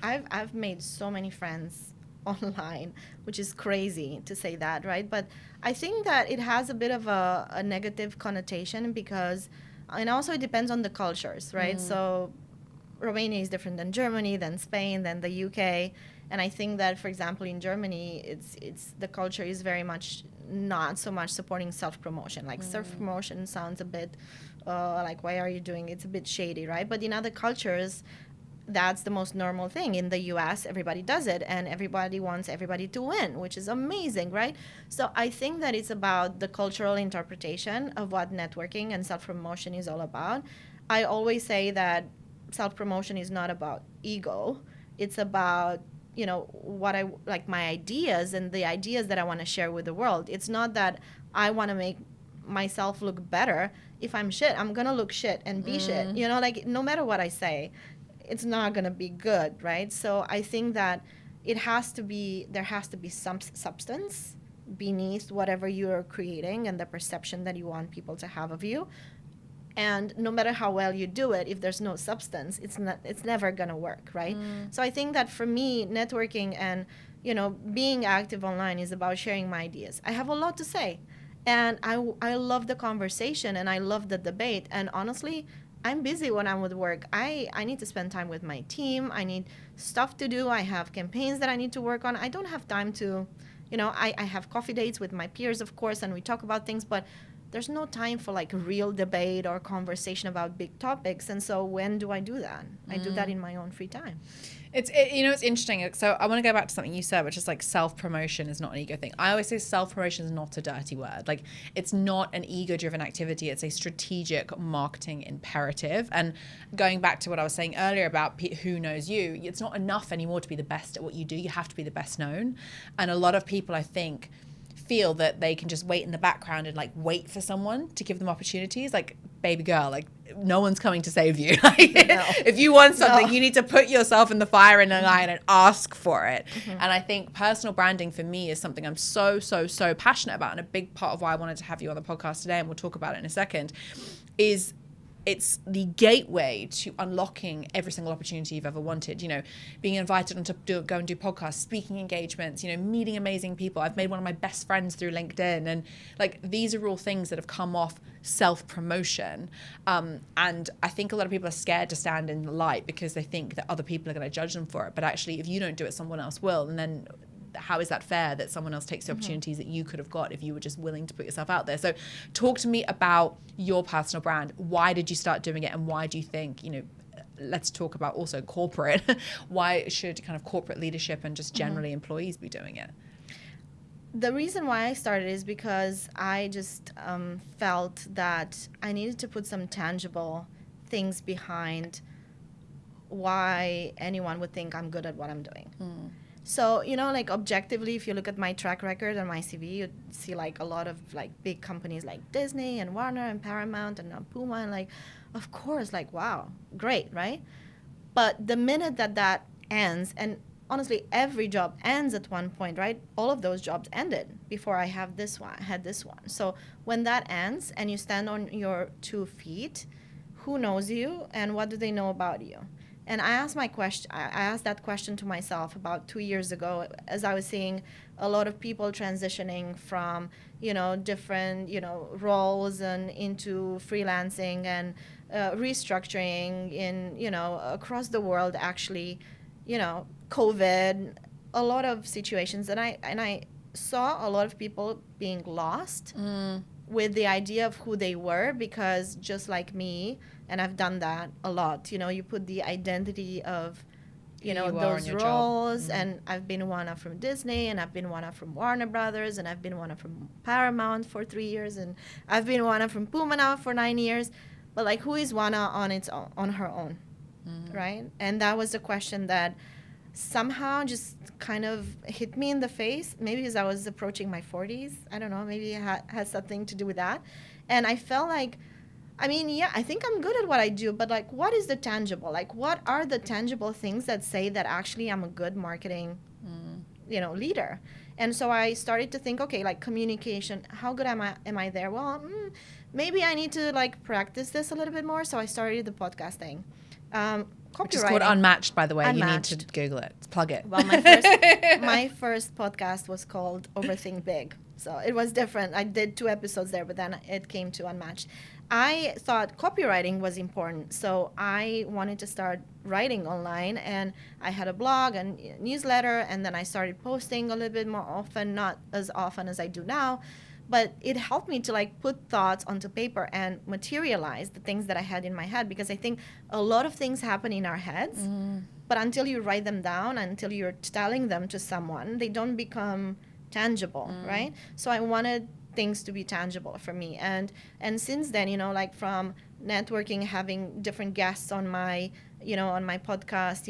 I've made so many friends online, which is crazy to say that, right? But I think that it has a bit of a negative connotation because, and also it depends on the cultures, right? So Romania is different than Germany, than Spain, than the UK. And I think that, for example, in Germany, it's the culture is very much not so much supporting self-promotion. Like self-promotion sounds a bit like, why are you doing it? It's a bit shady, right? But in other cultures, that's the most normal thing. In the US, everybody does it, and everybody wants everybody to win, which is amazing, right? So I think that it's about the cultural interpretation of what networking and self-promotion is all about. I always say that self-promotion is not about ego. It's about, what I like, my ideas and the ideas that I want to share with the world. It's not that I want to make myself look better. If I'm shit, I'm going to look shit and be shit. Like, no matter what I say, it's not going to be good, right? So I think that there has to be some substance beneath whatever you're creating and the perception that you want people to have of you. And no matter how well you do it, if there's no substance, it's never going to work, right? So I think that for me, networking and, being active online is about sharing my ideas. I have a lot to say, and I love the conversation and I love the debate. And honestly, I'm busy when I'm with work. I need to spend time with my team. I need stuff to do. I have campaigns that I need to work on. I don't have time to, I have coffee dates with my peers, of course, and we talk about things, but there's no time for like real debate or conversation about big topics. And so when do I do that? I do that in my own free time. It's interesting. So I want to go back to something you said, which is like self-promotion is not an ego thing. I always say self-promotion is not a dirty word. Like, it's not an ego-driven activity. It's a strategic marketing imperative. And going back to what I was saying earlier about who knows you, it's not enough anymore to be the best at what you do. You have to be the best known. And a lot of people, I think, feel that they can just wait in the background and like wait for someone to give them opportunities. Like, baby girl, like, no one's coming to save you. No. If you want something, you need to put yourself in the fire and the line and ask for it. And I think personal branding for me is something I'm so passionate about. And a big part of why I wanted to have you on the podcast today, and we'll talk about it in a second, is it's the gateway to unlocking every single opportunity you've ever wanted. Being invited on to go and do podcasts, speaking engagements, meeting amazing people. I've made one of my best friends through LinkedIn. And like, these are all things that have come off self-promotion. And I think a lot of people are scared to stand in the light because they think that other people are going to judge them for it. But actually, if you don't do it, someone else will. And then how is that fair that someone else takes the opportunities that you could have got if you were just willing to put yourself out there? So talk to me about your personal brand. Why did you start doing it? And why do you think, let's talk about also corporate. Why should kind of corporate leadership and just generally employees be doing it? The reason why I started is because I just felt that I needed to put some tangible things behind why anyone would think I'm good at what I'm doing. So, like objectively, if you look at my track record on my CV, you see like a lot of like big companies like Disney and Warner and Paramount and Puma, and like, of course, like, wow, great, right? But the minute that ends, and honestly, every job ends at one point, right? All of those jobs ended before I had this one. So when that ends and you stand on your 2 feet, who knows you and what do they know about you? And I asked that question to myself about 2 years ago as I was seeing a lot of people transitioning from, different, roles and into freelancing and restructuring in, across the world actually, COVID, a lot of situations. And I saw a lot of people being lost with the idea of who they were, because just like me, and I've done that a lot, you put the identity of, those roles. And I've been Oana from Disney, and I've been Oana from Warner Brothers, and I've been Oana from Paramount for 3 years, and I've been Oana from Puma now for 9 years. But like, who is Oana on its own, on her own, right? And that was the question that somehow just kind of hit me in the face. Maybe because I was approaching my 40s. I don't know. Maybe it has something to do with that. And I felt like, I mean, yeah, I think I'm good at what I do, but like, what is the tangible? Like, what are the tangible things that say that actually I'm a good marketing, leader? And so I started to think, okay, like communication, how good am I there? Well, maybe I need to like practice this a little bit more. So I started the podcasting. Which is called Unmtchd, by the way. Unmtchd. You need to Google it. Plug it. Well, my first podcast was called Overthink Big. So it was different. I did 2 episodes there, but then it came to Unmtchd. I thought copywriting was important. So I wanted to start writing online, and I had a blog and newsletter, and then I started posting a little bit more often, not as often as I do now. But it helped me to like put thoughts onto paper and materialize the things that I had in my head, because I think a lot of things happen in our heads, but until you write them down, until you're telling them to someone, they don't become tangible, right? So I wanted things to be tangible for me. And since then, like from networking, having different guests on my, on my podcast,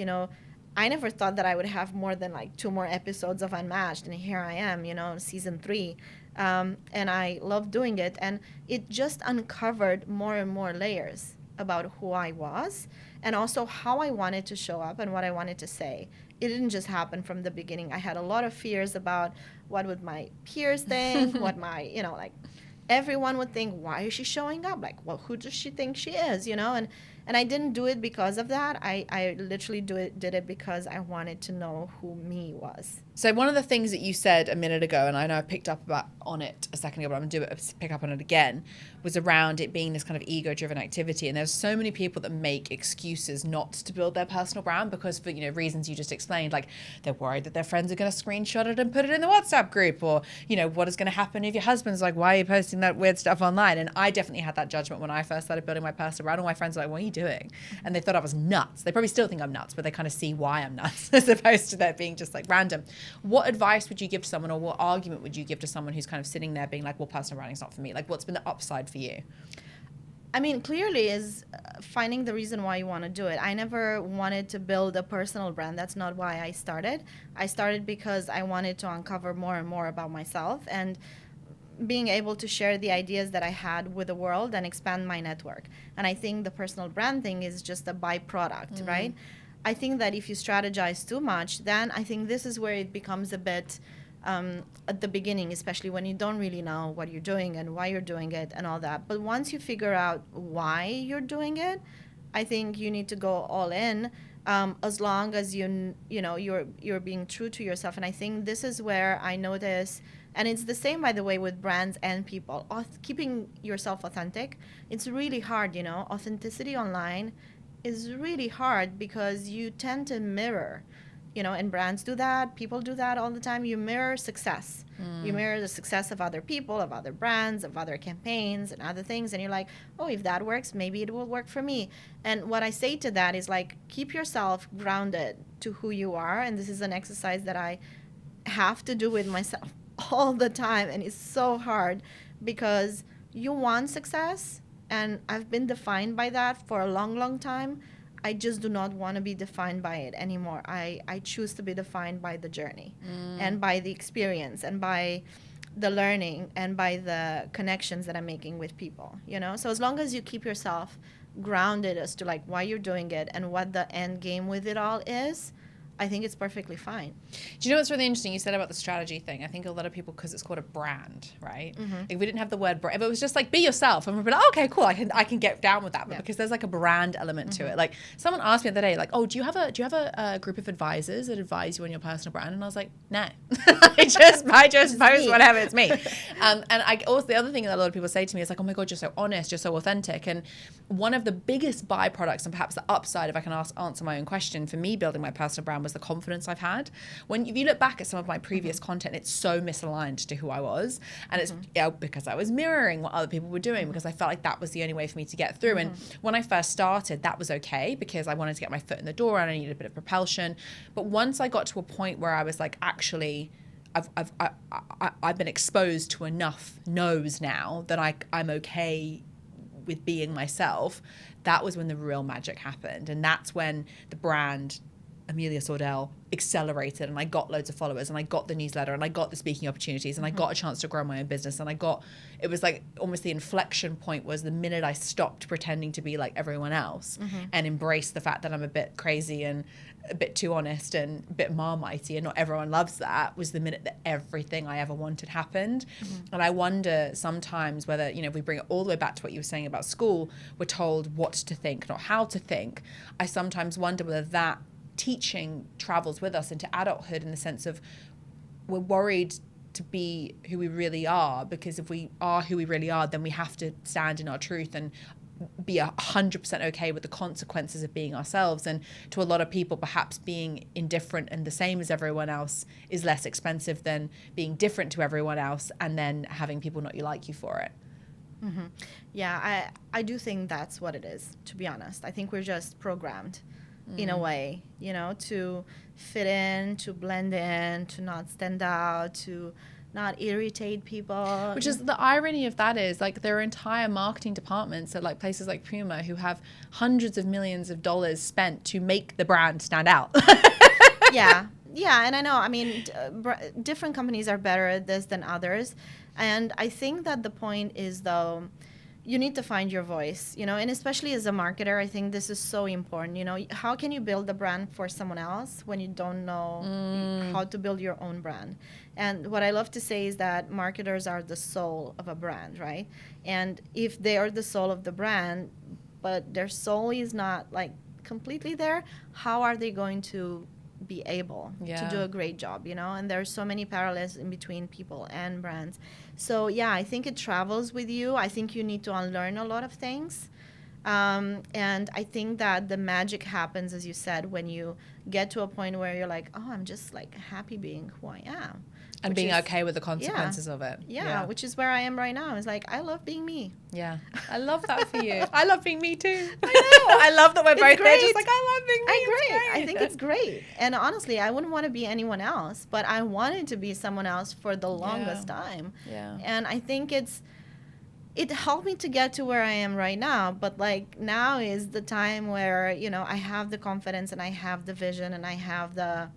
I never thought that I would have more than like 2 more episodes of Unmtchd, and here I am, season 3. And I love doing it. And it just uncovered more and more layers about who I was, and also how I wanted to show up and what I wanted to say. It didn't just happen from the beginning. I had a lot of fears about what would my peers think, what my, like everyone would think, why is she showing up? Like, well, who does she think she is, And I didn't do it because of that. I literally did it because I wanted to know who me was. So one of the things that you said a minute ago, and I know I picked up on it a second ago, but I'm going to pick up on it again, was around it being this kind of ego-driven activity. And there's so many people that make excuses not to build their personal brand because for, reasons you just explained, like they're worried that their friends are going to screenshot it and put it in the WhatsApp group, or, what is going to happen if your husband's like, why are you posting that weird stuff online? And I definitely had that judgment when I first started building my personal brand. All my friends were like, what are you doing? And they thought I was nuts. They probably still think I'm nuts, but they kind of see why I'm nuts as opposed to that being just like random. What advice would you give to someone, or what argument would you give to someone who's kind of sitting there being like, well, personal branding's not for me? Like, what's been the upside for you? I mean, clearly is finding the reason why you want to do it. I never wanted to build a personal brand. That's not why I started. I started because I wanted to uncover more and more about myself and being able to share the ideas that I had with the world and expand my network. And I think the personal brand thing is just a byproduct, right? I think that if you strategize too much, then I think this is where it becomes a bit at the beginning, especially when you don't really know what you're doing and why you're doing it and all that. But once you figure out why you're doing it, I think you need to go all in, as long as you're being true to yourself. And I think this is where I notice, and it's the same, by the way, with brands and people, keeping yourself authentic. It's really hard, authenticity online is really hard because you tend to mirror, and brands do that, people do that all the time. You mirror success. You mirror the success of other people, of other brands, of other campaigns and other things. And you're like, oh, if that works, maybe it will work for me. And what I say to that is like, keep yourself grounded to who you are. And this is an exercise that I have to do with myself all the time. And it's so hard because you want success. And I've been defined by that for a long, long time. I just do not want to be defined by it anymore. I choose to be defined by the journey and by the experience and by the learning and by the connections that I'm making with people, you know? So as long as you keep yourself grounded as to like why you're doing it and what the end game with it all is, I think it's perfectly fine. Do you know what's really interesting? You said about the strategy thing. I think a lot of people, because it's called a brand, right? If we didn't have the word brand, if it was just like be yourself, and we'd be like, okay, cool, I can get down with that. But because there's like a brand element to it. Like someone asked me the other day, like, oh, do you have a group of advisors that advise you on your personal brand? And I was like, no, I just post whatever, it's me. And I also, the other thing that a lot of people say to me is like, oh my God, you're so honest, you're so authentic. And one of the biggest byproducts and perhaps the upside, if I can answer my own question, for me building my personal brand was the confidence I've had. If you look back at some of my previous content, it's so misaligned to who I was, and it's because I was mirroring what other people were doing, because I felt like that was the only way for me to get through. And when I first started, that was okay because I wanted to get my foot in the door and I needed a bit of propulsion. But once I got to a point where I was like, actually, I've been exposed to enough no's now that I'm okay with being myself. That was when the real magic happened, and that's when the brand Amelia Sordell accelerated, and I got loads of followers, and I got the newsletter, and I got the speaking opportunities, and I got a chance to grow my own business, and it was like almost the inflection point was the minute I stopped pretending to be like everyone else and embraced the fact that I'm a bit crazy and a bit too honest and a bit marmitey, and not everyone loves that, was the minute that everything I ever wanted happened. And I wonder sometimes whether, if we bring it all the way back to what you were saying about school, we're told what to think, not how to think. I sometimes wonder whether that teaching travels with us into adulthood, in the sense of we're worried to be who we really are, because if we are who we really are, then we have to stand in our truth and be 100% okay with the consequences of being ourselves. And to a lot of people, perhaps being indifferent and the same as everyone else is less expensive than being different to everyone else and then having people not like you for it. Yeah, I do think that's what it is, to be honest. I think we're just programmed in a way, to fit in, to blend in, to not stand out, to not irritate people. Which is the irony of that is like there are entire marketing departments at like places like Puma who have hundreds of millions of dollars spent to make the brand stand out. Yeah, and I know, I mean, different companies are better at this than others. And I think that the point is, though, you need to find your voice, and especially as a marketer, I think this is so important. How can you build a brand for someone else when you don't know how to build your own brand? And what I love to say is that marketers are the soul of a brand, right? And if they are the soul of the brand, but their soul is not like completely there, how are they going to be able to do a great job, And there's so many parallels in between people and brands. So yeah, I think it travels with you. I think you need to unlearn a lot of things. And I think that the magic happens, as you said, when you get to a point where you're like, oh, I'm just like happy being who I am. And being okay with the consequences of it. Yeah, which is where I am right now. It's like, I love being me. Yeah. I love that for you. I love being me too. I know. I love that we're both great. there just like, I love being me. I think it's great. And honestly, I wouldn't want to be anyone else, but I wanted to be someone else for the longest time. Yeah. And I think it helped me to get to where I am right now. But like now is the time where, I have the confidence and I have the vision and I have the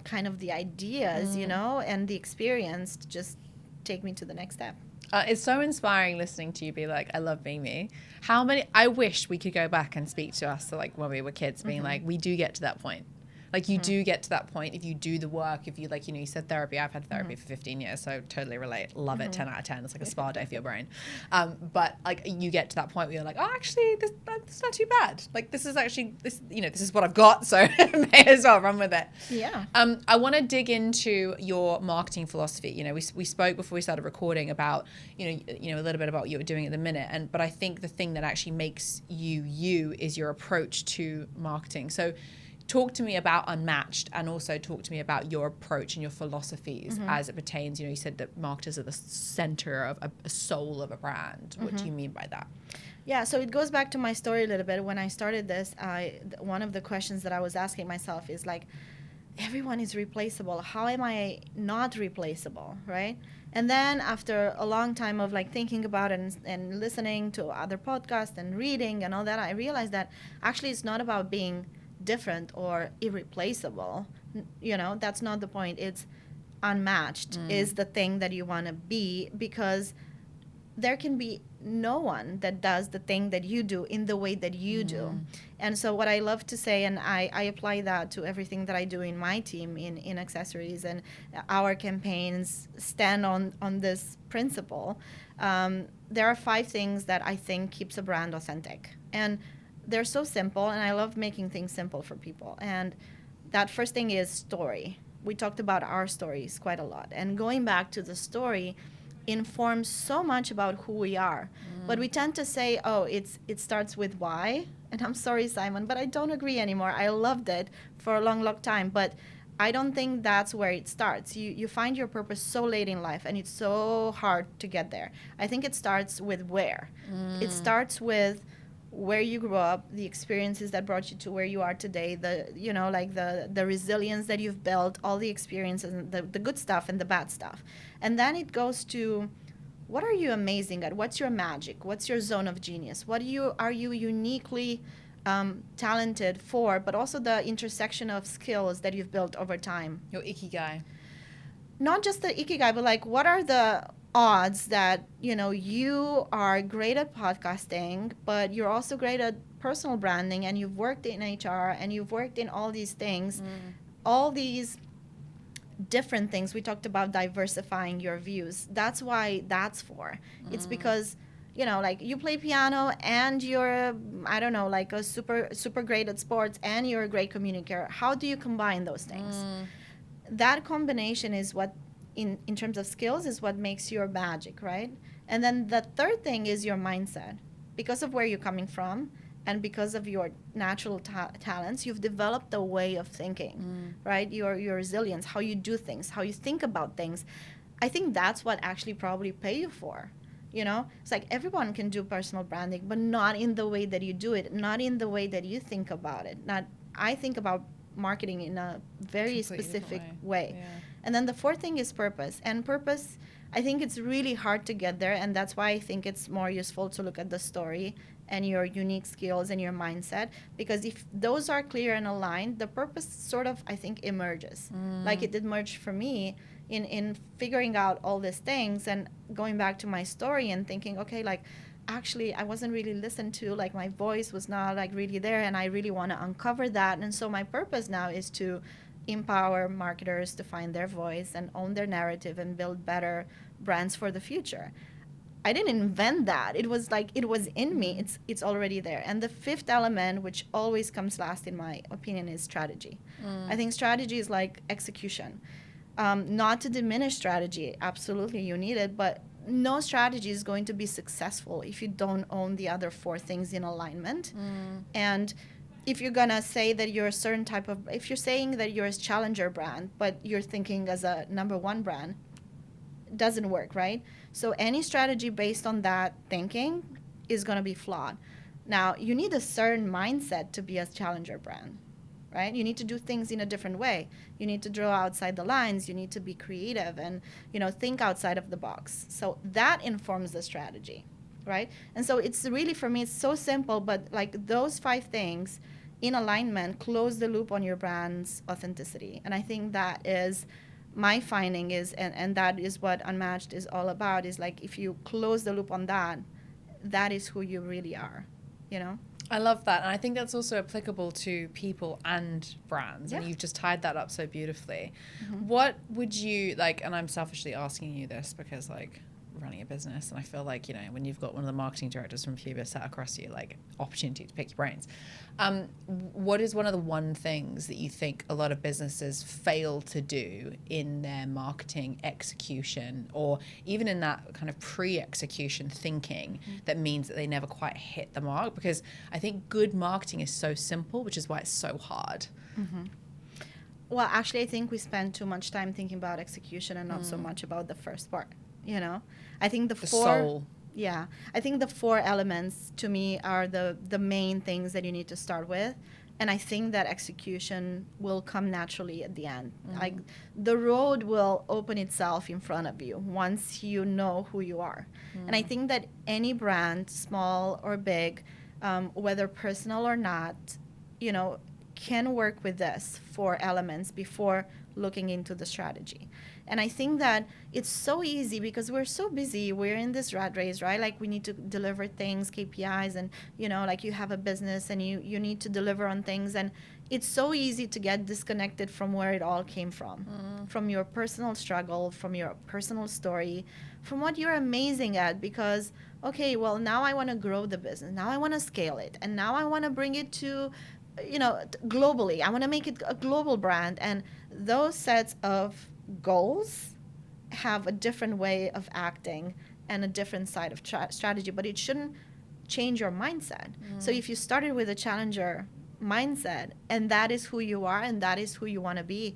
kind of the ideas, and the experience to just take me to the next step. It's so inspiring listening to you be like, I love being me. I wish we could go back and speak to us like when we were kids, being like, we do get to that point. Like you do get to that point if you do the work, if you like, you said therapy. I've had therapy for 15 years, so totally relate. Love it, 10 out of 10. It's like a spa day for your brain. But like you get to that point where you're like, oh, actually, this not too bad. Like this is actually, this is what I've got, so may as well run with it. Yeah. I want to dig into your marketing philosophy. We spoke before we started recording about, a little bit about what you were doing at the minute. But I think the thing that actually makes you is your approach to marketing. So talk to me about Unmtchd, and also talk to me about your approach and your philosophies as it pertains. You said that marketers are the center of a soul of a brand. What do you mean by that? Yeah, so it goes back to my story a little bit. When I started this, one of the questions that I was asking myself is like, everyone is replaceable. How am I not replaceable, right? And then after a long time of like thinking about it and listening to other podcasts and reading and all that, I realized that actually it's not about being different or irreplaceable. That's not the point. It's unmatched is the thing that you want to be, because there can be no one that does the thing that you do in the way that you do. And so what I love to say, and I apply that to everything that I do in my team in accessories, and our campaigns stand on this principle. There are 5 things that I think keeps a brand authentic. And they're so simple, and I love making things simple for people. And that first thing is story. We talked about our stories quite a lot. And going back to the story informs so much about who we are. But we tend to say, oh, it starts with why. And I'm sorry, Simon, but I don't agree anymore. I loved it for a long, long time. But I don't think that's where it starts. You find your purpose so late in life, and it's so hard to get there. I think it starts with where. It starts with where you grew up, the experiences that brought you to where you are today, the resilience that you've built, all the experiences, and the good stuff and the bad stuff. And then it goes to, what are you amazing at? What's your magic? What's your zone of genius? What are you uniquely talented for? But also the intersection of skills that you've built over time. Your ikigai. Not just the ikigai, but like, what are the odds that you are great at podcasting, but you're also great at personal branding, and you've worked in HR, and you've worked in all these things, all these different things. We talked about diversifying your views. That's why that's for. It's because like, you play piano, and you're like a super great at sports, and you're a great communicator. How do you combine those things? That combination is what, in terms of skills, is what makes your magic, right? And then the third thing is your mindset. Because of where you're coming from, and because of your natural talents, you've developed a way of thinking, right? Your resilience, how you do things, how you think about things. I think that's what actually probably pay you for. It's like, everyone can do personal branding, but not in the way that you do it, not in the way that you think about it. I think about marketing in a very specific way. Yeah. And then the fourth thing is purpose. And purpose, I think it's really hard to get there, and that's why I think it's more useful to look at the story and your unique skills and your mindset, because if those are clear and aligned, the purpose sort of, I think, emerges. Like it emerged for me in figuring out all these things, and going back to my story and thinking, okay, like, actually I wasn't really listened to, like my voice was not like really there, and I really want to uncover that. And so my purpose now is to empower marketers to find their voice and own their narrative and build better brands for the future. I didn't invent that. It was like, it was in me. It's already there. And the fifth element, which always comes last in my opinion, is strategy. I think strategy is like execution. Not to diminish strategy. Absolutely, you need it, but no strategy is going to be successful if you don't own the other 4 things in alignment. And if you're gonna say that you're a certain type of, if you're saying that you're a challenger brand, but you're thinking as a number 1 brand, it doesn't work, right? So any strategy based on that thinking is gonna be flawed. Now, you need a certain mindset to be a challenger brand, right? You need to do things in a different way. You need to draw outside the lines. You need to be creative and, think outside of the box. So that informs the strategy, right? And so it's really, for me, it's so simple, but like those 5 things in alignment close the loop on your brand's authenticity. And I think that is my finding is, and that is what Unmtchd is all about, is like, if you close the loop on that, that is who you really are, I love that. And I think that's also applicable to people and brands. Yeah. And you've just tied that up so beautifully. What would you, like, and I'm selfishly asking you this because, like, running a business, and I feel like, when you've got one of the marketing directors from Puma sat across you, like, opportunity to pick your brains. What is one of the one things that you think a lot of businesses fail to do in their marketing execution, or even in that kind of pre-execution thinking, that means that they never quite hit the mark? Because I think good marketing is so simple, which is why it's so hard. Well, actually, I think we spend too much time thinking about execution and not so much about the first part. I think the 4 soul. I think the 4 elements to me are the main things that you need to start with. And I think that execution will come naturally at the end. Like the road will open itself in front of you once you know who you are. And I think that any brand, small or big, whether personal or not, you know, can work with this 4 elements before looking into the strategy. And I think that it's so easy because we're so busy. We're in this rat race, right? Like we need to deliver things, KPIs, and, you know, like you have a business and you need to deliver on things. And it's so easy to get disconnected from where it all came from your personal struggle, from your personal story, from what you're amazing at. Because, okay, well, now I want to grow the business. Now I want to scale it. And now I want to bring it to, you know, globally. I want to make it a global brand. And those sets of goals have a different way of acting and a different side of strategy, but it shouldn't change your mindset. So if you started with a challenger mindset and that is who you are and that is who you want to be,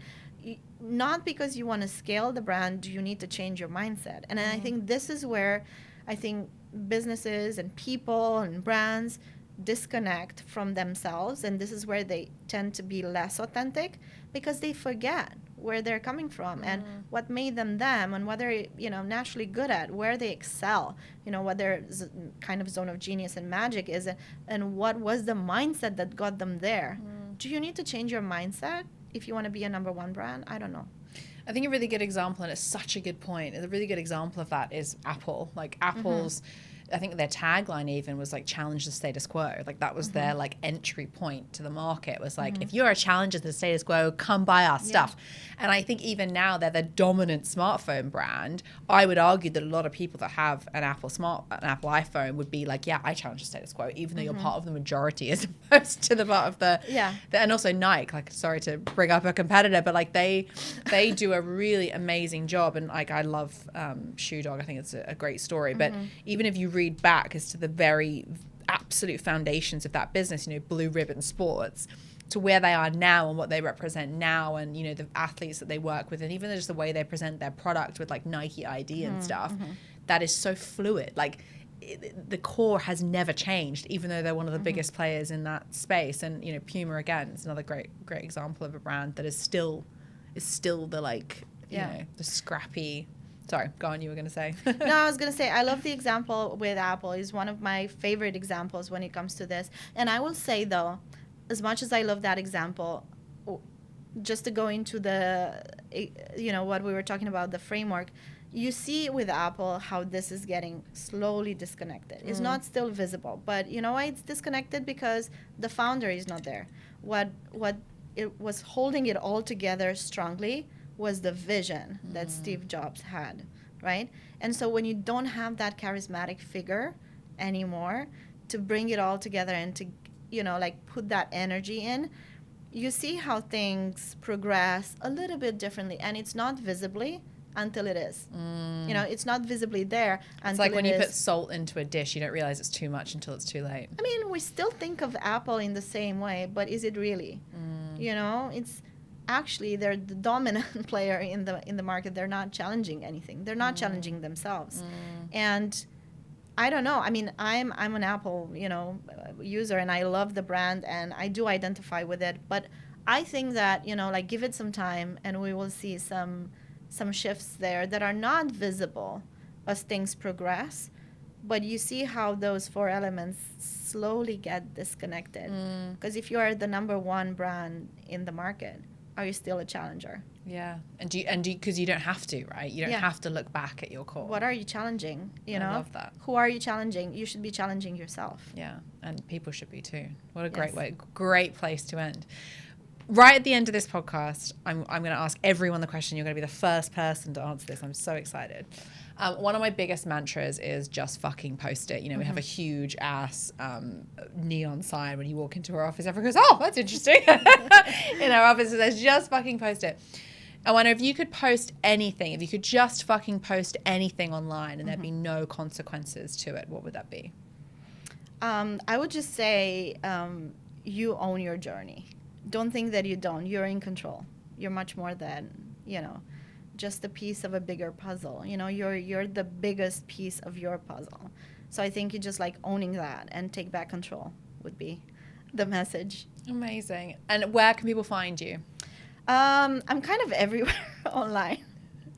not because you want to scale the brand do you need to change your mindset. And I think this is where I think businesses and people and brands disconnect from themselves, and this is where they tend to be less authentic because they forget where they're coming from and what made them them and what they're, you know, naturally good at, where they excel, you know, what their kind of zone of genius and magic is, and what was the mindset that got them there. Do you need to change your mindset if you want to be a number 1 brand? I don't know. I think a really good example, and it's such a good point, a really good example of that is Apple. Like Apple's, I think their tagline even was like challenge the status quo. Like that was their like entry point to the market, was like, if you're a challenger to the status quo, come buy our stuff. And I think even now they're the dominant smartphone brand. I would argue that a lot of people that have an Apple iPhone would be like, yeah, I challenge the status quo, even though you're part of the majority as opposed to the part of the, and also Nike, like, sorry to bring up a competitor, but like they do a really amazing job. And like, I love Shoe Dog. I think it's a great story, but even if you read back as to the very absolute foundations of that business, you know, Blue Ribbon Sports, to where they are now and what they represent now, and, you know, the athletes that they work with, and even just the way they present their product with like Nike ID and stuff, that is so fluid. Like the core has never changed, even though they're one of the biggest players in that space. And, you know, Puma again is another great example of a brand that is still the, like, you know, the scrappy. Sorry, go on, you were going to say. No, I was going to say, I love the example with Apple. Is one of my favorite examples when it comes to this. And I will say, though, as much as I love that example, just to go into the, you know, what we were talking about, the framework, you see with Apple how this is getting slowly disconnected. It's not still visible, but you know why it's disconnected? Because the founder is not there. What it was holding it all together strongly was the vision that Steve Jobs had, right? And so when you don't have that charismatic figure anymore to bring it all together and to, you know, like put that energy in, you see how things progress a little bit differently. And it's not visibly until it is. You know, it's not visibly there until it's like when you put salt into a dish, you don't realize it's too much until it's too late. I mean, we still think of Apple in the same way, but is it really? You know, it's actually they're the dominant player in the market. They're not challenging anything. They're not challenging themselves. And I don't know. I mean, I'm an Apple, you know, user, and I love the brand and I do identify with it. But I think that, you know, like give it some time and we will see some shifts there that are not visible as things progress. But you see how those 4 elements slowly get disconnected. Because if you are the number 1 brand in the market, are you still a challenger? Yeah. And do you, because you don't have to, right? You don't have to look back at your core. What are you challenging? You know? I love that. Who are you challenging? You should be challenging yourself. Yeah. And people should be too. What a great place to end. Right at the end of this podcast, I'm going to ask everyone the question. You're going to be the first person to answer this. I'm so excited. One of my biggest mantras is just fucking post it. You know, we have a huge ass neon sign when you walk into our office. Everyone goes, oh, that's interesting. In our office, it says just fucking post it. I wonder if you could post anything, if you could just fucking post anything online and there'd be no consequences to it, what would that be? I would just say you own your journey. Don't think that you don't. You're in control. You're much more than, you know, just a piece of a bigger puzzle. You know, you're the biggest piece of your puzzle. So I think you just like owning that and take back control would be the message. Amazing. And where can people find you? I'm kind of everywhere online.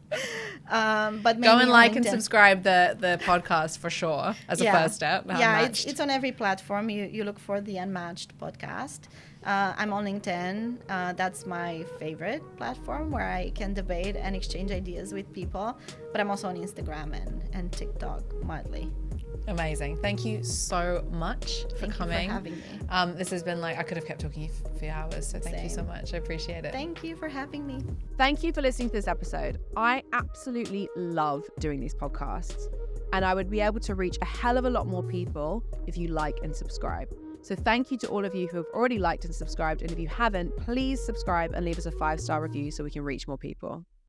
But go and mainly like on and LinkedIn. subscribe the podcast for sure as a first step. Yeah, Unmatched. it's on every platform. You look for the Unmatched podcast. I'm on LinkedIn. That's my favorite platform where I can debate and exchange ideas with people. But I'm also on Instagram and TikTok, mildly. Amazing. Thank you so much for coming. Thank you for having me. This has been I could have kept talking for hours, so thank you so much. I appreciate it. Thank you for having me. Thank you for listening to this episode. I absolutely love doing these podcasts, and I would be able to reach a hell of a lot more people if you like and subscribe. So thank you to all of you who have already liked and subscribed, and if you haven't, please subscribe and leave us a 5-star review so we can reach more people.